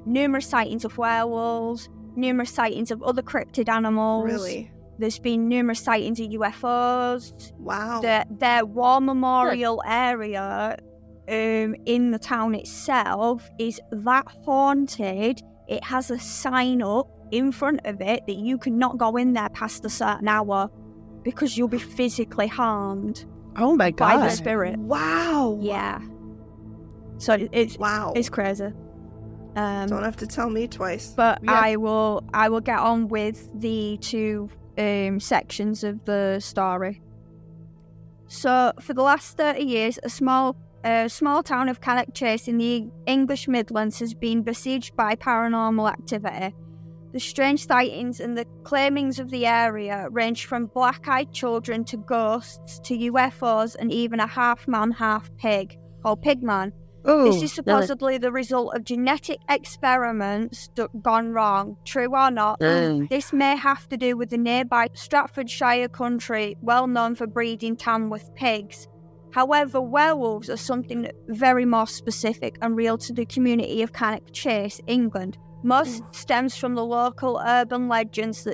numerous sightings of werewolves, numerous sightings of other cryptid animals. Really? There's been numerous sightings of UFOs. Wow. Their war memorial area in the town itself is that haunted. It has a sign up in front of it that you cannot go in there past a certain hour because you'll be physically harmed Oh, my by God. the spirit. Wow. Yeah. So it's Wow. it's crazy. Don't have to tell me twice. But Yeah. I will get on with the 2 sections of the story. So for the last 30 years, a small town of Cannock Chase in the English Midlands has been besieged by paranormal activity. The strange sightings and the claimings of the area range from black-eyed children to ghosts to UFOs and even a half-man, half-pig called Pigman. Oh, This is supposedly the result of genetic experiments gone wrong. True or not, this may have to do with the nearby Staffordshire country, well known for breeding Tamworth pigs. However, werewolves are something very more specific and real to the community of Cannock Chase, England. Most stems from the local urban legends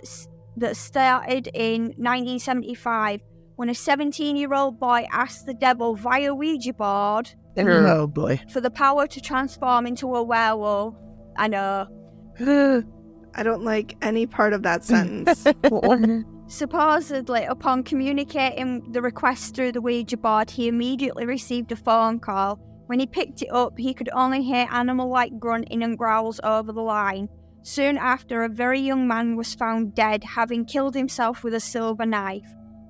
that started in 1975 when a 17-year-old boy asked the devil via Ouija board oh, boy. for the power to transform into a werewolf. I know. I don't like any part of that sentence. Supposedly, upon communicating the request through the Ouija board, he immediately received a phone call. When he picked it up, he could only hear animal-like grunting and growls over the line. Soon after, a very young man was found dead, having killed himself with a silver knife.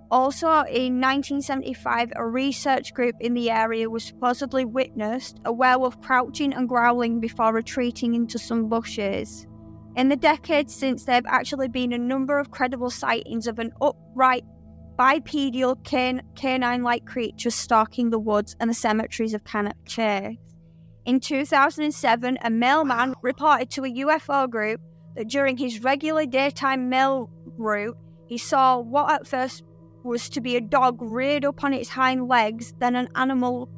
Also, in 1975, a research group in the area was supposedly witnessed a werewolf crouching and growling before retreating into some bushes. In the decades since, there have actually been a number of credible sightings of an upright, bipedal, canine-like creature stalking the woods and the cemeteries of Cannock Chase. In 2007, a mailman reported to a UFO group that during his regular daytime mail route, he saw what at first was to be a dog reared up on its hind legs, then an animal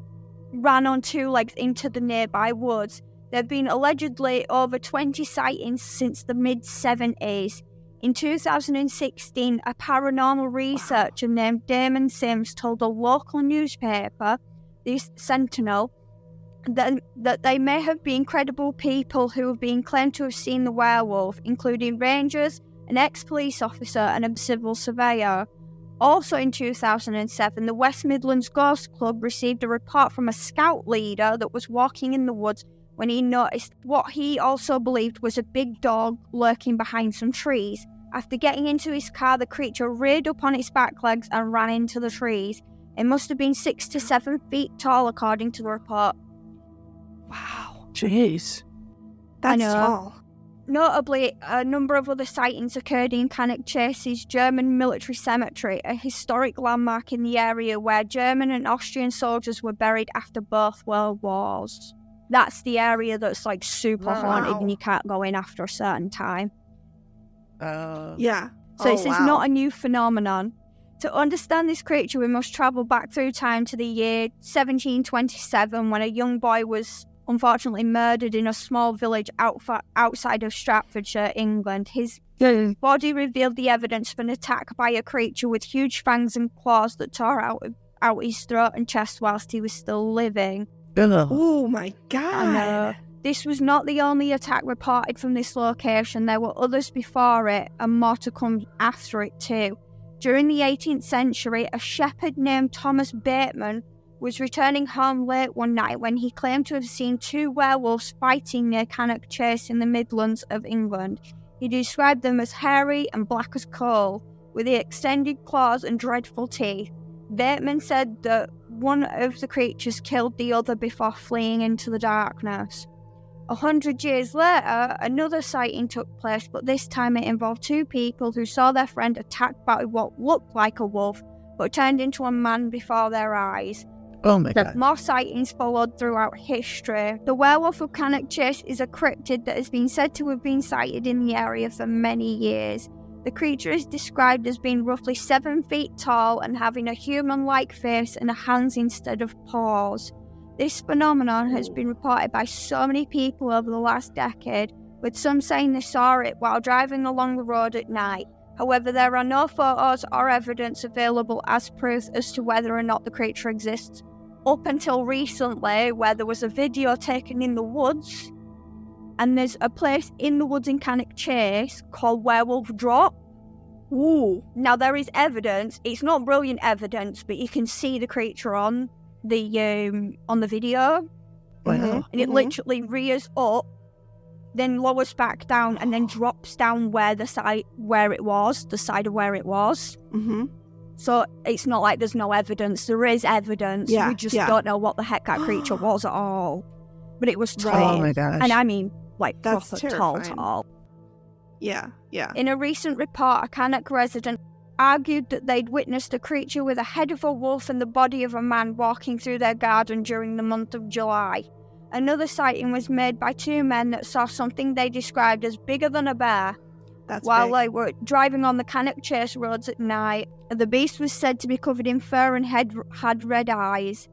ran on 2 legs into the nearby woods. There have been allegedly over 20 sightings since the mid-70s. In 2016, a paranormal researcher named Damon Sims told a local newspaper, the Sentinel, that they may have been credible people who have been claimed to have seen the werewolf, including rangers, an ex-police officer and a civil surveyor. Also in 2007, the West Midlands Ghost Club received a report from a scout leader that was walking in the woods when he noticed what he also believed was a big dog lurking behind some trees. After getting into his car, the creature reared up on its back legs and ran into the trees. It must have been 6 to 7 feet tall, according to the report. Wow. Jeez. That's know. tall. Notably, a number of other sightings occurred in Cannock Chase's German military cemetery, a historic landmark in the area where German and Austrian soldiers were buried after both World Wars. That's the area that's like super haunted and you can't go in after a certain time. Yeah. So this is not a new phenomenon. To understand this creature, we must travel back through time to the year 1727 when a young boy was unfortunately murdered in a small village outside of Staffordshire, England. His body revealed the evidence of an attack by a creature with huge fangs and claws that tore out his throat and chest whilst he was still living. Oh my God. I know. This was not the only attack reported from this location. There were others before it and more to come after it too. During the 18th century, a shepherd named Thomas Bateman was returning home late one night when he claimed to have seen 2 werewolves fighting near Cannock Chase in the Midlands of England. He described them as hairy and black as coal, with the extended claws and dreadful teeth. Bateman said that one of the creatures killed the other before fleeing into the darkness. 100 years later, another sighting took place, but this time it involved 2 people who saw their friend attacked by what looked like a wolf, but turned into a man before their eyes. Oh my God. More sightings followed throughout history. The werewolf of Cannock Chase is a cryptid that has been said to have been sighted in the area for many years. The creature is described as being roughly 7 feet tall and having a human-like face and hands instead of paws. This phenomenon has been reported by so many people over the last decade, with some saying they saw it while driving along the road at night. However, there are no photos or evidence available as proof as to whether or not the creature exists. Up until recently, where there was a video taken in the woods, and there's a place in the woods in Cannock Chase called Werewolf Drop. Ooh. Now, there is evidence. It's not brilliant evidence, but you can see the creature on the video. Wow. And it literally rears up, then lowers back down, and then drops down the side of where it was. Mm-hmm. So it's not like there's no evidence. There is evidence. Yeah, We just yeah. don't know what the heck that creature was at all. But it was tall. Oh my gosh. And I mean, like, That's proper terrifying. tall. Yeah. Yeah. In a recent report, a Cannock resident argued that they'd witnessed a creature with a head of a wolf and the body of a man walking through their garden during the month of July. Another sighting was made by 2 men that saw something they described as bigger than a bear That's while big. they were driving on the Cannock Chase roads at night. The beast was said to be covered in fur and had red eyes.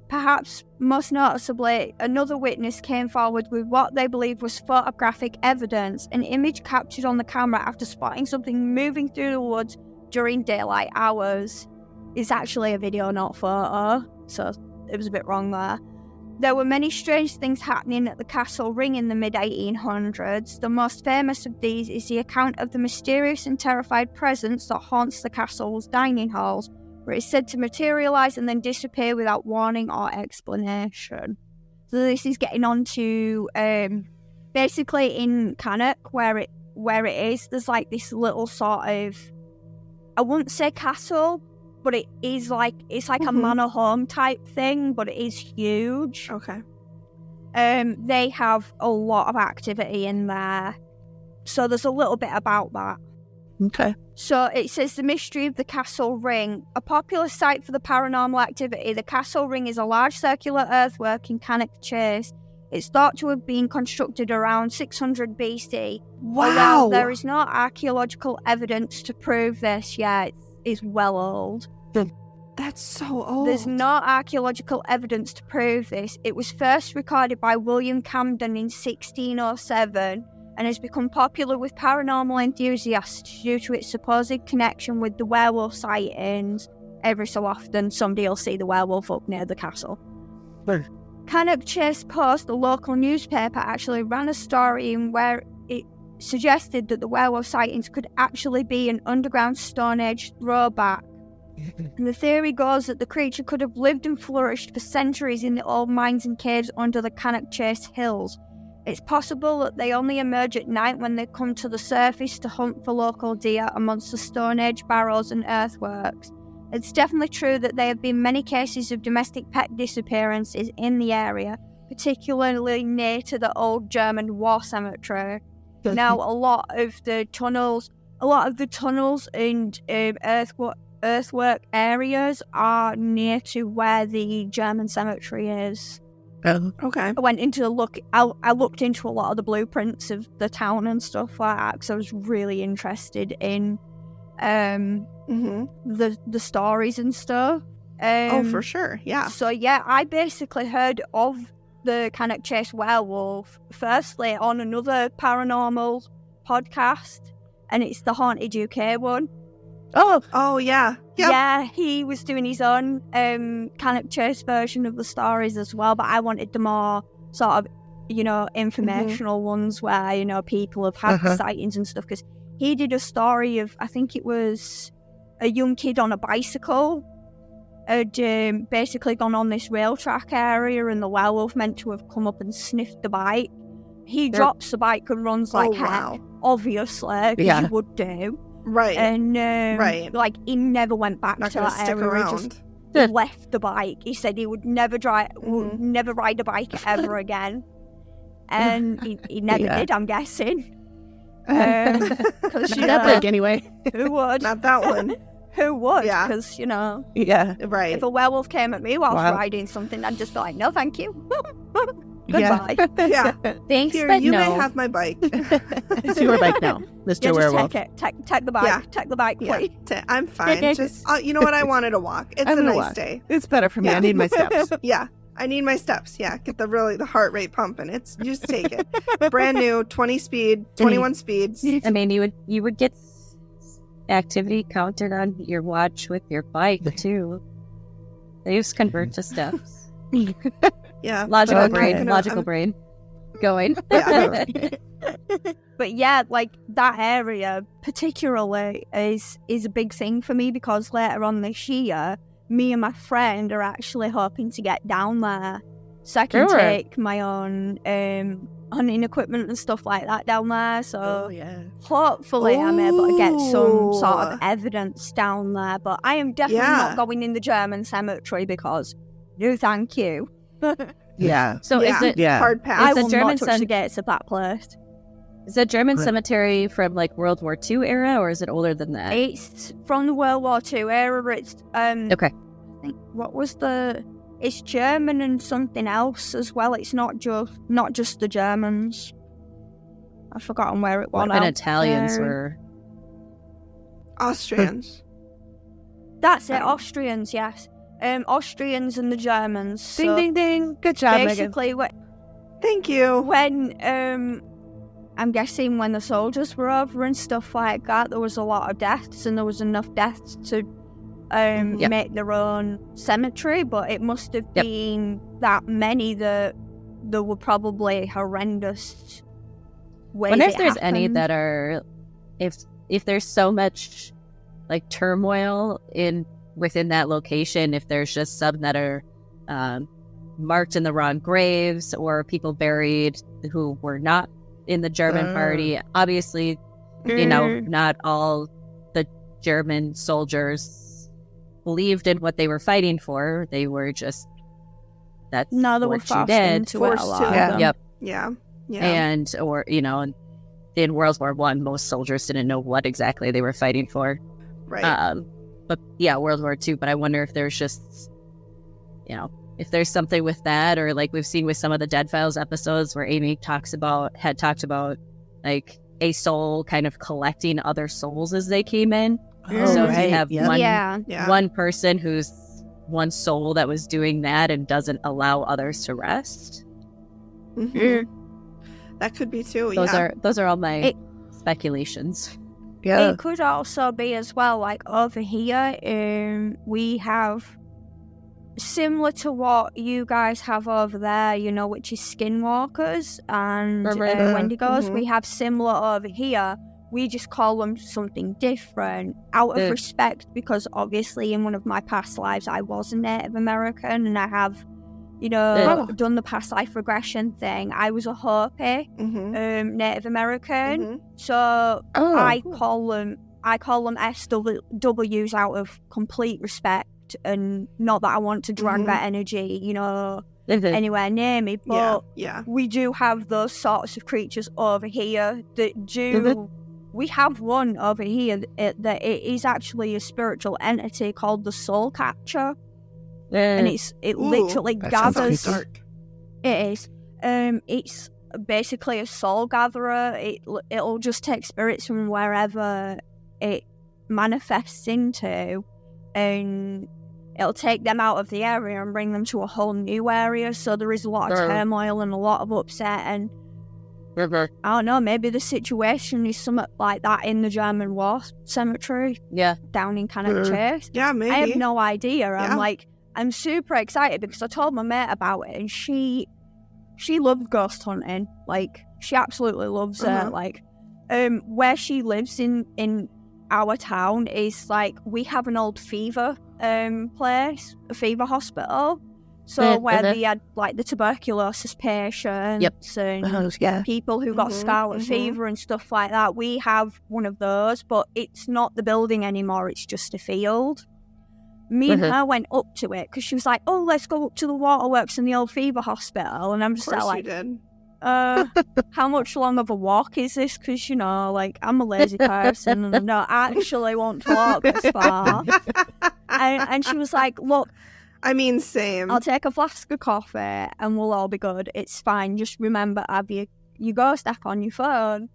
Perhaps most noticeably, another witness came forward with what they believed was photographic evidence, an image captured on the camera after spotting something moving through the woods during daylight hours. It's actually a video, not photo, so it was a bit wrong there. There were many strange things happening at the Castle Ring in the mid-1800s. The most famous of these is the account of the mysterious and terrified presence that haunts the castle's dining halls, where it's said to materialise and then disappear without warning or explanation. So this is getting on to basically in Cannock, where it is, there's like this little sort of, I wouldn't say castle, but it is like, it's like a manor home type thing, but it is huge. Okay. They have a lot of activity in there. So there's a little bit about that. Okay. So it says the mystery of the Castle Ring. A popular site for the paranormal activity, the Castle Ring is a large circular earthwork in Cannock Chase. It's thought to have been constructed around 600 BC. Wow. Although there is no archaeological evidence to prove this yet. It's well old. That's so old. There's no archaeological evidence to prove this. It was first recorded by William Camden in 1607 and has become popular with paranormal enthusiasts due to its supposed connection with the werewolf sightings. Every so often, somebody will see the werewolf up near the castle. Cannock Chase Post, the local newspaper, actually ran a story in where it suggested that the werewolf sightings could actually be an underground Stone Age throwback. And the theory goes that the creature could have lived and flourished for centuries in the old mines and caves under the Cannock Chase Hills. It's possible that they only emerge at night when they come to the surface to hunt for local deer amongst the Stone Age barrows and earthworks. It's definitely true that there have been many cases of domestic pet disappearances in the area, particularly near to the old German war cemetery. Now, a lot of the tunnels and earthwork areas are near to where the German cemetery is. Okay. I looked into a lot of the blueprints of the town and stuff like that because I was really interested in the stories and stuff. For sure. Yeah. So yeah, I basically heard of the Cannock Chase werewolf firstly on another paranormal podcast, and it's the Haunted UK one. Oh yeah. Yep. Yeah, he was doing his own Cannock Chase version of the stories as well, but I wanted the more sort of, informational ones where, people have had sightings and stuff, because he did a story of, I think it was a young kid on a bicycle had basically gone on this rail track area, and the werewolf meant to have come up and sniffed the bike. He drops the bike and runs like heck, obviously, because you would do. Right. And right. He never went back Not to gonna that stick area. around. He just left the bike. He said he would never would never ride a bike ever again. And he never did, I'm guessing. Not that bike anyway. Who would? Not that one. Who would? Yeah. Because, Yeah. Right. if a werewolf came at me whilst riding something, I'd just be like, no, thank you. Goodbye. Yeah. Thanks, Here, but you no. may have my bike. It's your bike now, Mr. Yeah, Werewolf. just take the bike. Yeah. Take the bike, Yeah. please. I'm fine. Just, you know what? I wanted to walk. It's I'm a gonna nice walk. day. It's better for me. Yeah. I need my steps. Yeah. I need my steps. Yeah. Get the heart rate pumping. You just take it. Brand new, 20 speed, 21 speeds. I mean, you would get activity counted on your watch with your bike too. They just convert to steps. Yeah. Logical Okay. brain going. Yeah. But yeah, like that area particularly is a big thing for me, because later on this year, me and my friend are actually hoping to get down there, so I can Sure. take my own hunting equipment and stuff like that down there. So hopefully I'm able to get some sort of evidence down there. But I am definitely not going in the German cemetery, because no thank you. Yeah. So Yeah. is it Hard I pass. the will German not touch the gates of that place. is the German Right. cemetery from like World War II era, or is it older than that? It's from the World War II era. It's Okay. I think it's German and something else as well. It's not just the Germans. I've forgotten where it was. What about Italians Uh, were? Austrians. That's it, Austrians, yes. Austrians and the Germans. Ding, So ding, ding. Good job, Megan. basically, Thank you. when I'm guessing when the soldiers were over and stuff like that, there was a lot of deaths, and there was enough deaths to Yep. make their own cemetery, but it must have Yep. been that many that there were probably horrendous ways. Wonder if it there's any happened. that are, if there's so much like turmoil within that location, if there's just some that are marked in the wrong graves, or people buried who were not in the German party. Obviously, not all the German soldiers believed in what they were fighting for. They were just, that's No, they were what you forced did. into it a Forced lot to. of Yeah. them. Yep. Yeah. Yeah. And, or, in World War One, most soldiers didn't know what exactly they were fighting for. Right. But yeah, World War II. But I wonder if there's just, if there's something with that, or like we've seen with some of the Dead Files episodes where Amy had talked about like a soul kind of collecting other souls as they came in. Oh, So if right. you have Yep. one Yeah. Yeah. one person who's one soul that was doing that and doesn't allow others to rest. Mhm. That could be too. Those are all my speculations. Yeah. It could also be as well, like over here, we have similar to what you guys have over there, you know, which is skinwalkers and wendigos. We have similar over here. We just call them something different out of respect, because obviously in one of my past lives I was a Native American, and I have, you know, done the past life regression thing. I was a Hopi, Native American. So I call them SWs out of complete respect, and not that I want to drag that energy, you know, anywhere near me. But we do have those sorts of creatures over here that do. We have one over here that it is actually a spiritual entity called the Soul Catcher. And it literally gathers. It is. It's basically a soul gatherer. It'll just take spirits from wherever it manifests into, and it'll take them out of the area and bring them to a whole new area. So there is a lot of turmoil and a lot of upset, and I don't know, maybe the situation is something like that in the German war cemetery. Yeah. Down in Cannock Chase. Yeah, maybe. I have no idea. I'm super excited because I told my mate about it, and she loves ghost hunting. Like, she absolutely loves it. Like, where she lives in our town is like, we have an old fever place, a fever hospital. So where they had like the tuberculosis patients and people who got scarlet fever and stuff like that. We have one of those, but it's not the building anymore. It's just a field. Me and her went up to it because she was like, "Oh, let's go up to the waterworks in the old fever hospital." And I'm just like, how much long of a walk is this? Because, you know, like, I'm a lazy person and I don't actually want to walk this far. And she was like, "Look, I mean, same. I'll take a flask of coffee and we'll all be good. It's fine. Just remember, have your ghost app on your phone."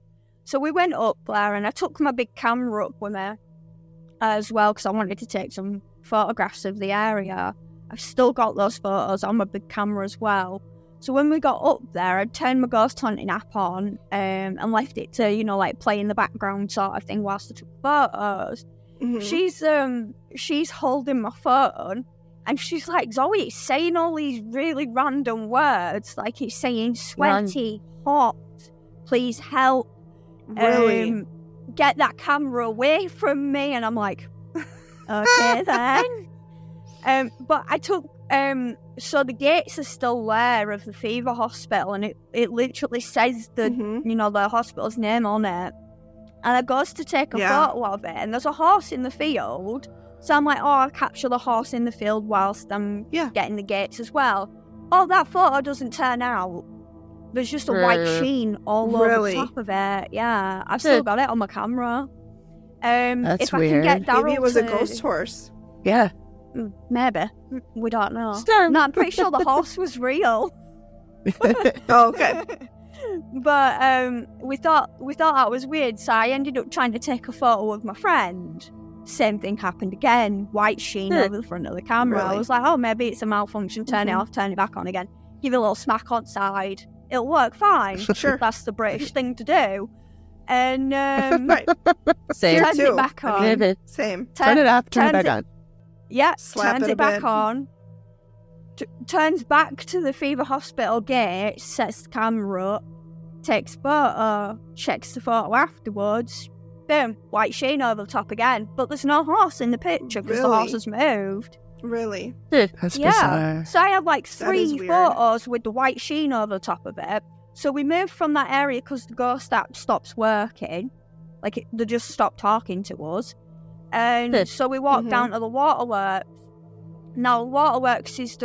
So we went up there, and I took my big camera up with me as well because I wanted to take some photographs of the area. I've still got those photos on my big camera as well. So when we got up there, I turned my ghost hunting app on and left it to, you know, like play in the background sort of thing whilst I took photos. She's holding my phone. And she's like, "Zoe, it's saying all these really random words. Like, it's saying sweaty, hot, please help. Really? Get that camera away from me." And I'm like, okay then. But I took, so the gates are still there of the fever hospital, and it literally says the, you know, the hospital's name on it. And I goes to take a photo of it, and there's a horse in the field. So I'm like, "Oh, I'll capture the horse in the field whilst I'm getting the gates as well." Oh, that photo doesn't turn out. There's just a white sheen all over the top of it. Yeah, I've still got it on my camera. That's if weird. I can get Daryl Maybe it was a ghost horse. Yeah. Maybe. We don't know. No, I'm pretty sure the horse was real. Oh, okay. But we thought that was weird, so I ended up trying to take a photo of my friend. Same thing happened again. White sheen over the front of the camera. Really? I was like, "Oh, maybe it's a malfunction. Turn it off, turn it back on again. Give it a little smack on side. It'll work fine." Sure. That's the British thing to do. And Right. Same. turns it back on. Same. Turn it off, turn it back on. Yeah, Slap turns it a it back bit. on. Turns back to the fever hospital gate, sets the camera up, takes photo, checks the photo afterwards. Boom, white sheen over the top again. But there's no horse in the picture because the Really? horse has moved. Really? That's bizarre. So I had like That is 3 weird. photos with the white sheen over the top of it. So we moved from that area because the ghost app stops working. Like, they just stopped talking to us. And so we walked down to the waterworks. Now, the waterworks is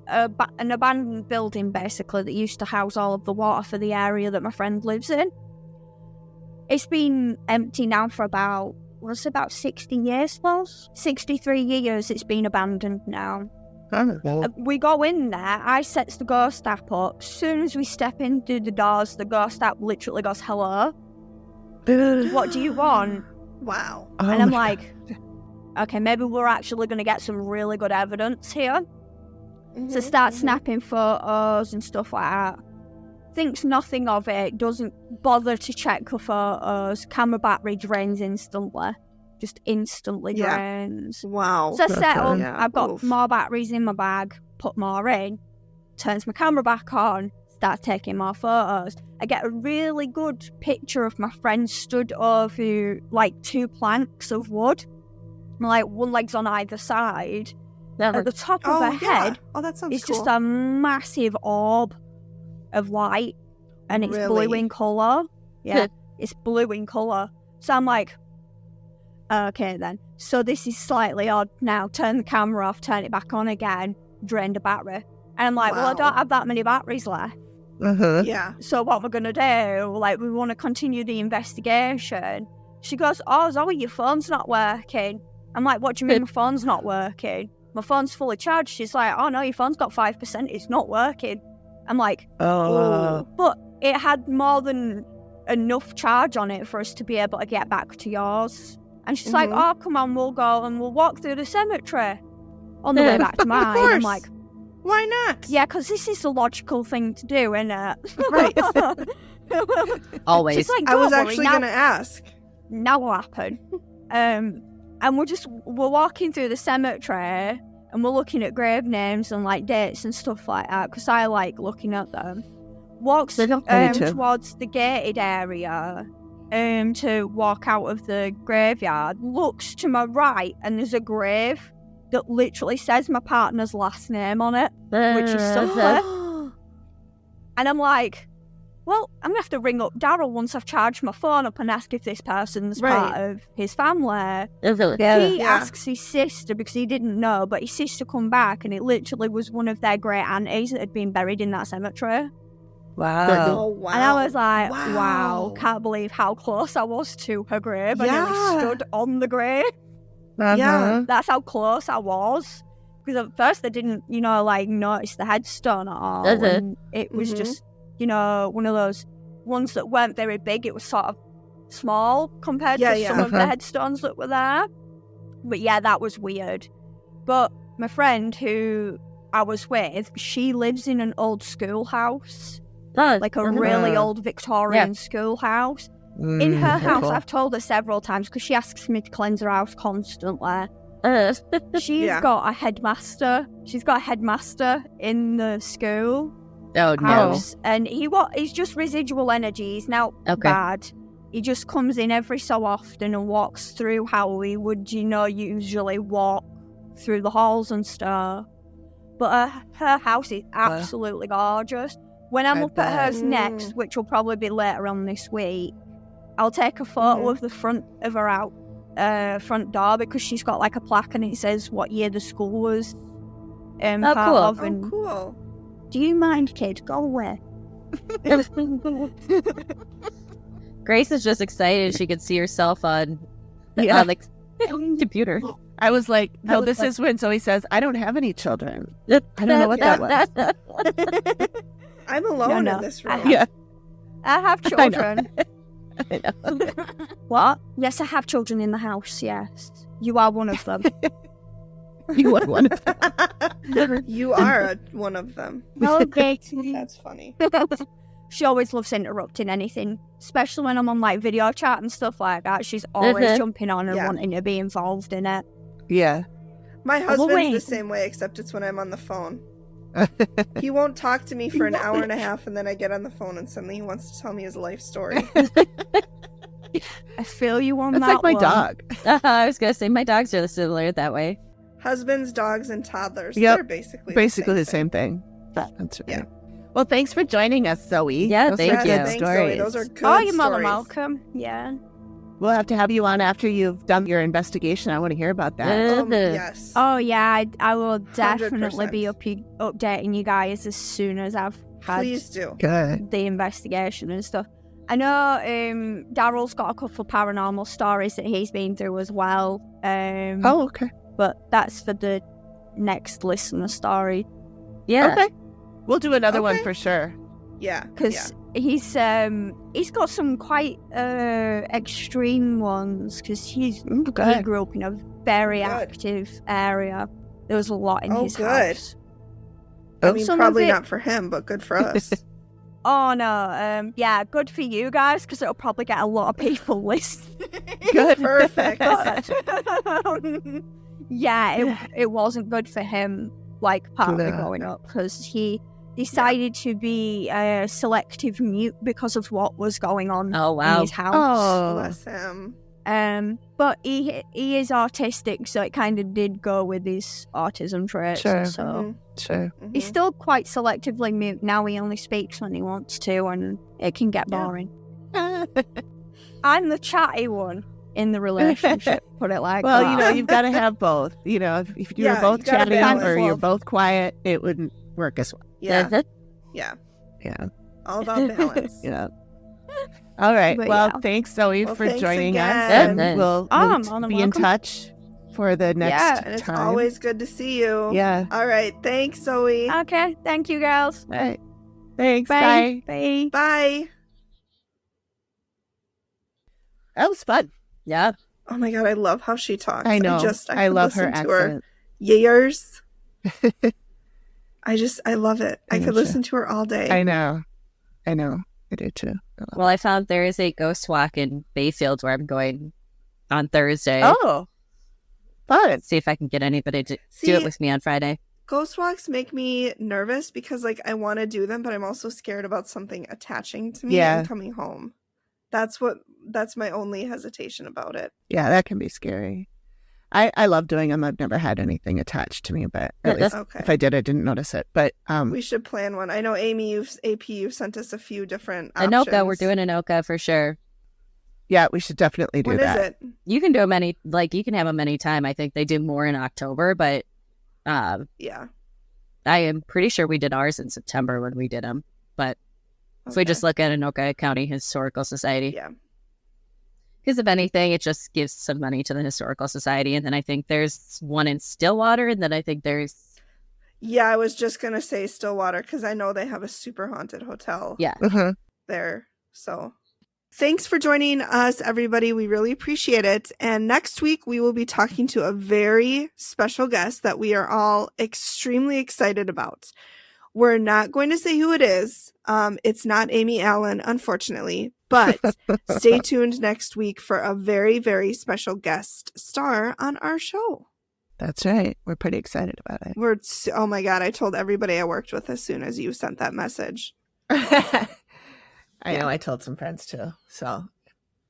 an abandoned building, basically, that used to house all of the water for the area that my friend lives in. It's been empty now for about 60 years, plus? 63 years it's been abandoned now. We go in there, I sets the ghost app up. As soon as we step in through the doors, the ghost app literally goes, "Hello, what do you want?" Wow. And I'm like, okay, maybe we're actually going to get some really good evidence here. So start snapping photos and stuff like that. Thinks nothing of it, doesn't bother to check the photos. Camera battery drains instantly. Just instantly drains. Wow. So I set up, Yeah, I've got oof. more batteries in my bag, put more in, turns my camera back on, start taking more photos. I get a really good picture of my friend stood over like 2 planks of wood. Like one leg's on either side. At the top of her head that sounds is cool. just a massive orb of light, and it's blue Really? in colour. Yeah, it's blue in colour. So I'm like, okay then. So this is slightly odd now. Turn the camera off, turn it back on again, drain the battery. And I'm like, well, I don't have that many batteries left. Yeah. So what we're going to do, like, we want to continue the investigation. She goes, oh, Zoe, your phone's not working. I'm like, what do you mean my phone's not working? My phone's fully charged. She's like, oh no, your phone's got 5%, it's not working. I'm like, oh, but it had more than enough charge on it for us to be able to get back to yours. And she's like, oh, come on, we'll go and we'll walk through the cemetery on the way back to mine. I'm like, why not? yeah, because this is the logical thing to do, isn't it? Right. Always. She's like, I was "Don't worry, actually now- going to ask. now what happened?" And we're walking through the cemetery and we're looking at grave names and like dates and stuff like that because I like looking at them. Walks towards the gated area to walk out of the graveyard. Looks to my right and there's a grave that literally says my partner's last name on it, which is Sutcliffe. And I'm like, well, I'm going to have to ring up Daryl once I've charged my phone up and ask if this person's part of his family. He asks his sister because he didn't know, but his sister come back and it literally was one of their great aunties that had been buried in that cemetery. Wow. Oh, wow. And I was like, wow, can't believe how close I was to her grave. I nearly stood on the grave. Yeah. That's how close I was. Because at first I didn't, like notice the headstone at all. And it was just, one of those ones that weren't very big. It was sort of small compared to some of the headstones that were there. But yeah, that was weird. But my friend who I was with, she lives in an old schoolhouse. Like a really old Victorian schoolhouse. In her house, I've told her several times because she asks me to cleanse her house constantly. She's got a headmaster. She's got a headmaster in the school house, and he's just residual energy. He's now bad. He just comes in every so often and walks through how we would, usually walk through the halls and stuff. But her house is absolutely gorgeous. When I'm up at hers next, which will probably be later on this week, I'll take a photo of the front of her front door because she's got like a plaque and it says what year the school was part of. And cool. do you mind, kid? Go away. Grace is just excited she could see herself on the computer. I was like, no, this is when Zoe says, I don't have any children. I don't know what that was. I'm alone in this room. I have children. I know. What? Yes, I have children in the house, yes. You are one of them. You are one of them. You are one of them. Okay. That's funny. She always loves interrupting anything, especially when I'm on like video chat and stuff like that. She's always jumping on and wanting to be involved in it. Yeah. My husband's the same way, except it's when I'm on the phone. He won't talk to me for an hour and a half, and then I get on the phone and suddenly he wants to tell me his life story. I feel you on That's that like my one. dog. I was going to say, my dogs are similar that way. Husbands, dogs, and toddlers. Yep. They're basically the same thing. That's right. Yeah. Well, thanks for joining us, Zoe. Yeah, Those thank are you. good Thanks, stories. Zoe. Those are good Oh, you're more than stories. welcome. Yeah. We'll have to have you on after you've done your investigation. I want to hear about that. Yes. Oh, yeah. I will definitely 100%. be updating you guys as soon as I've had Please do. Good. the investigation and stuff. I know Daryl's got a couple paranormal stories that he's been through as well. Okay. But that's for the next listener story. Yeah. Okay. We'll do another one Okay. for sure. Yeah. Because he's got some quite extreme ones because he grew up in a very Good. active area. There was a lot in his good. house. I mean, Some of probably it- not for him, but good for us. Oh no, yeah, good for you guys because it'll probably get a lot of people listening. Good. Perfect. Yeah, it wasn't good for him, like partly No. growing up, because he decided to be a selective mute because of what was going on Oh, in wow. his house. Oh, Bless him. But he is autistic, so it kind of did go with his autism traits. Sure. So Mhm. sure. Mhm. he's still quite selectively mute. Now he only speaks when he wants to, and it can get Yeah. boring. I'm the chatty one in the relationship, put it like Well, that. you know, you've got to have both. You know, if you Yeah, were both you gotta chatting balance or you're both. both quiet, it wouldn't work as well. Yeah. Yeah. Yeah. All about balance. Yeah. All right. But Well, yeah. thanks, Zoe, Well, for thanks joining us. again. And we'll I'm more than be in welcome. touch for the next Yeah, And it's time. always good to see you. Yeah. All right. Thanks, Zoe. Okay, thank you, girls. All right. Thanks. Bye. Bye. Bye. Bye. That was fun. Yeah. Oh my God, I love how she talks. I know. I I could love her listen to her accent. years. I love it. I I could know, listen to her all day. I know. I know. I do too. I love Well, I found there is a ghost walk in Bayfield where I'm going on Thursday. Oh, fun. See if I can get anybody to See, do it with me on Friday. ghost walks make me nervous because like I want to do them, but I'm also scared about something attaching to me Yeah. and coming home. That's my only hesitation about it. Yeah, that can be scary. I love doing them. I've never had anything attached to me, but at least Okay. if I did, I didn't notice it. But We should plan one. I know Amy, you've sent us a few different options. Anoka, we're doing Anoka for sure. yeah, we should definitely do When that. is it? You can do them you can have them anytime. I think they do more in October, but Yeah. I am pretty sure we did ours in September when we did them. But if we Okay. just look at Anoka County Historical Society, Yeah. because if anything, it just gives some money to the Historical Society. And then I think there's one in Stillwater, and then I think there's Yeah, I was just gonna say Stillwater because I know they have a super haunted hotel yeah. Uh-huh. there. So thanks for joining us, everybody. We really appreciate it. And next week we will be talking to a very special guest that we are all extremely excited about. We're not going to say who it is. It's not Amy Allen, unfortunately, but stay tuned next week for a very, very special guest star on our show. That's right. We're pretty excited about it. Oh my God, I told everybody I worked with as soon as you sent that message. I know. I told some friends too. So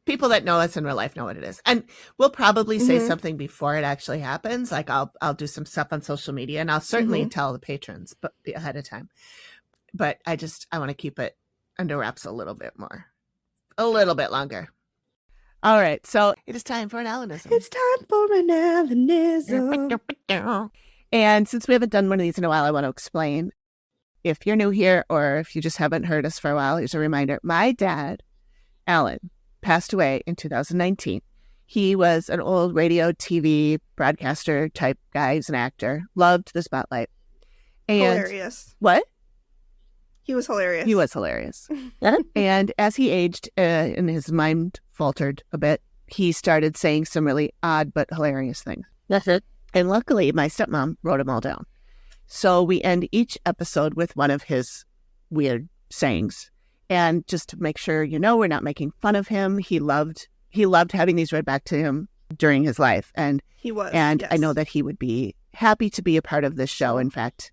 people that know us in real life know what it is, and we'll probably say Mhm. something before it actually happens. Like I'll do some stuff on social media, and I'll certainly tell the patrons, but ahead of time. But I want to keep it under wraps a little bit more, a little bit longer. All right, so it is time for an Allenism. It's time for an Allenism. And since we haven't done one of these in a while, I want to explain. If you're new here or if you just haven't heard us for a while, here's a reminder. My dad, Alan, passed away in 2019. He was an old radio, TV broadcaster type guy. He's an actor. Loved the spotlight. And Hilarious. what? He was hilarious. He was hilarious. And as he aged and his mind faltered a bit, he started saying some really odd but hilarious things. That's it. And luckily, my stepmom wrote them all down. So we end each episode with one of his weird sayings. And just to make sure, we're not making fun of him. He loved having these read back to him during his life. And He was. and yes. I know that he would be happy to be a part of this show. In fact,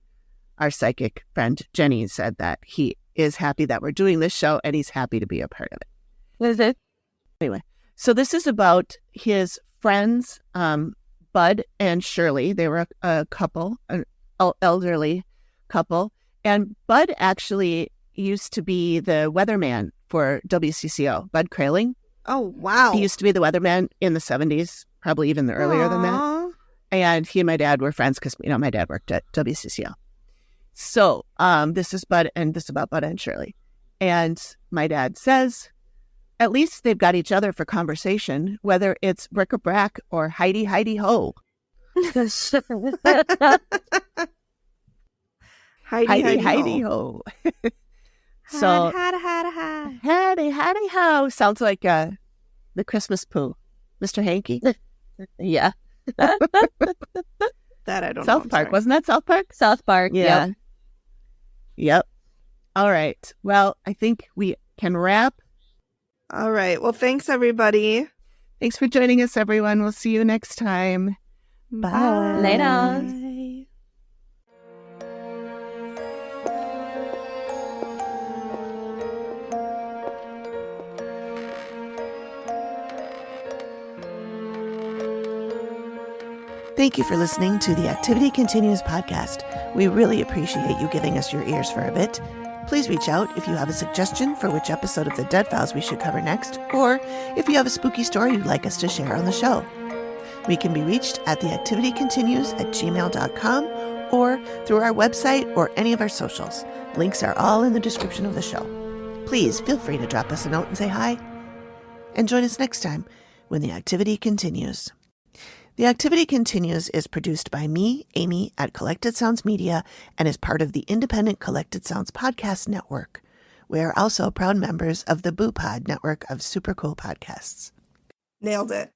our psychic friend Jenny said that he is happy that we're doing this show and he's happy to be a part of it. That's it. Anyway, so this is about his friends, Bud and Shirley. They were a couple, an elderly couple. And Bud actually used to be the weatherman for WCCO, Bud Kraling. Oh, wow. He used to be the weatherman in the 70s, probably even earlier than that. Aw. And he and my dad were friends because, my dad worked at WCCO. So this is Bud, and this is about Bud and Shirley. And my dad says, at least they've got each other for conversation, whether it's bric-a-brac or Heidi Ho. Heidi Ho. So Heidi Ho sounds like the Christmas poo, Mr. Hanky. Yeah. That I don't know. South I'm Park. sorry. Wasn't that South Park? South Park. Yeah. Yep. Yep. All right. Well, I think we can wrap. All right. Well, thanks, everybody. Thanks for joining us, everyone. We'll see you next time. Bye. Later. Thank you for listening to the Activity Continues podcast. We really appreciate you giving us your ears for a bit. Please reach out if you have a suggestion for which episode of the Dead Files we should cover next, or if you have a spooky story you'd like us to share on the show. We can be reached at theactivitycontinues@gmail.com or through our website or any of our socials. Links are all in the description of the show. Please feel free to drop us a note and say hi. And join us next time when the activity continues. The Activity Continues is produced by me, Amy, at Collected Sounds Media and is part of the independent Collected Sounds podcast network. We are also proud members of the Boo Pod network of super cool podcasts. Nailed it.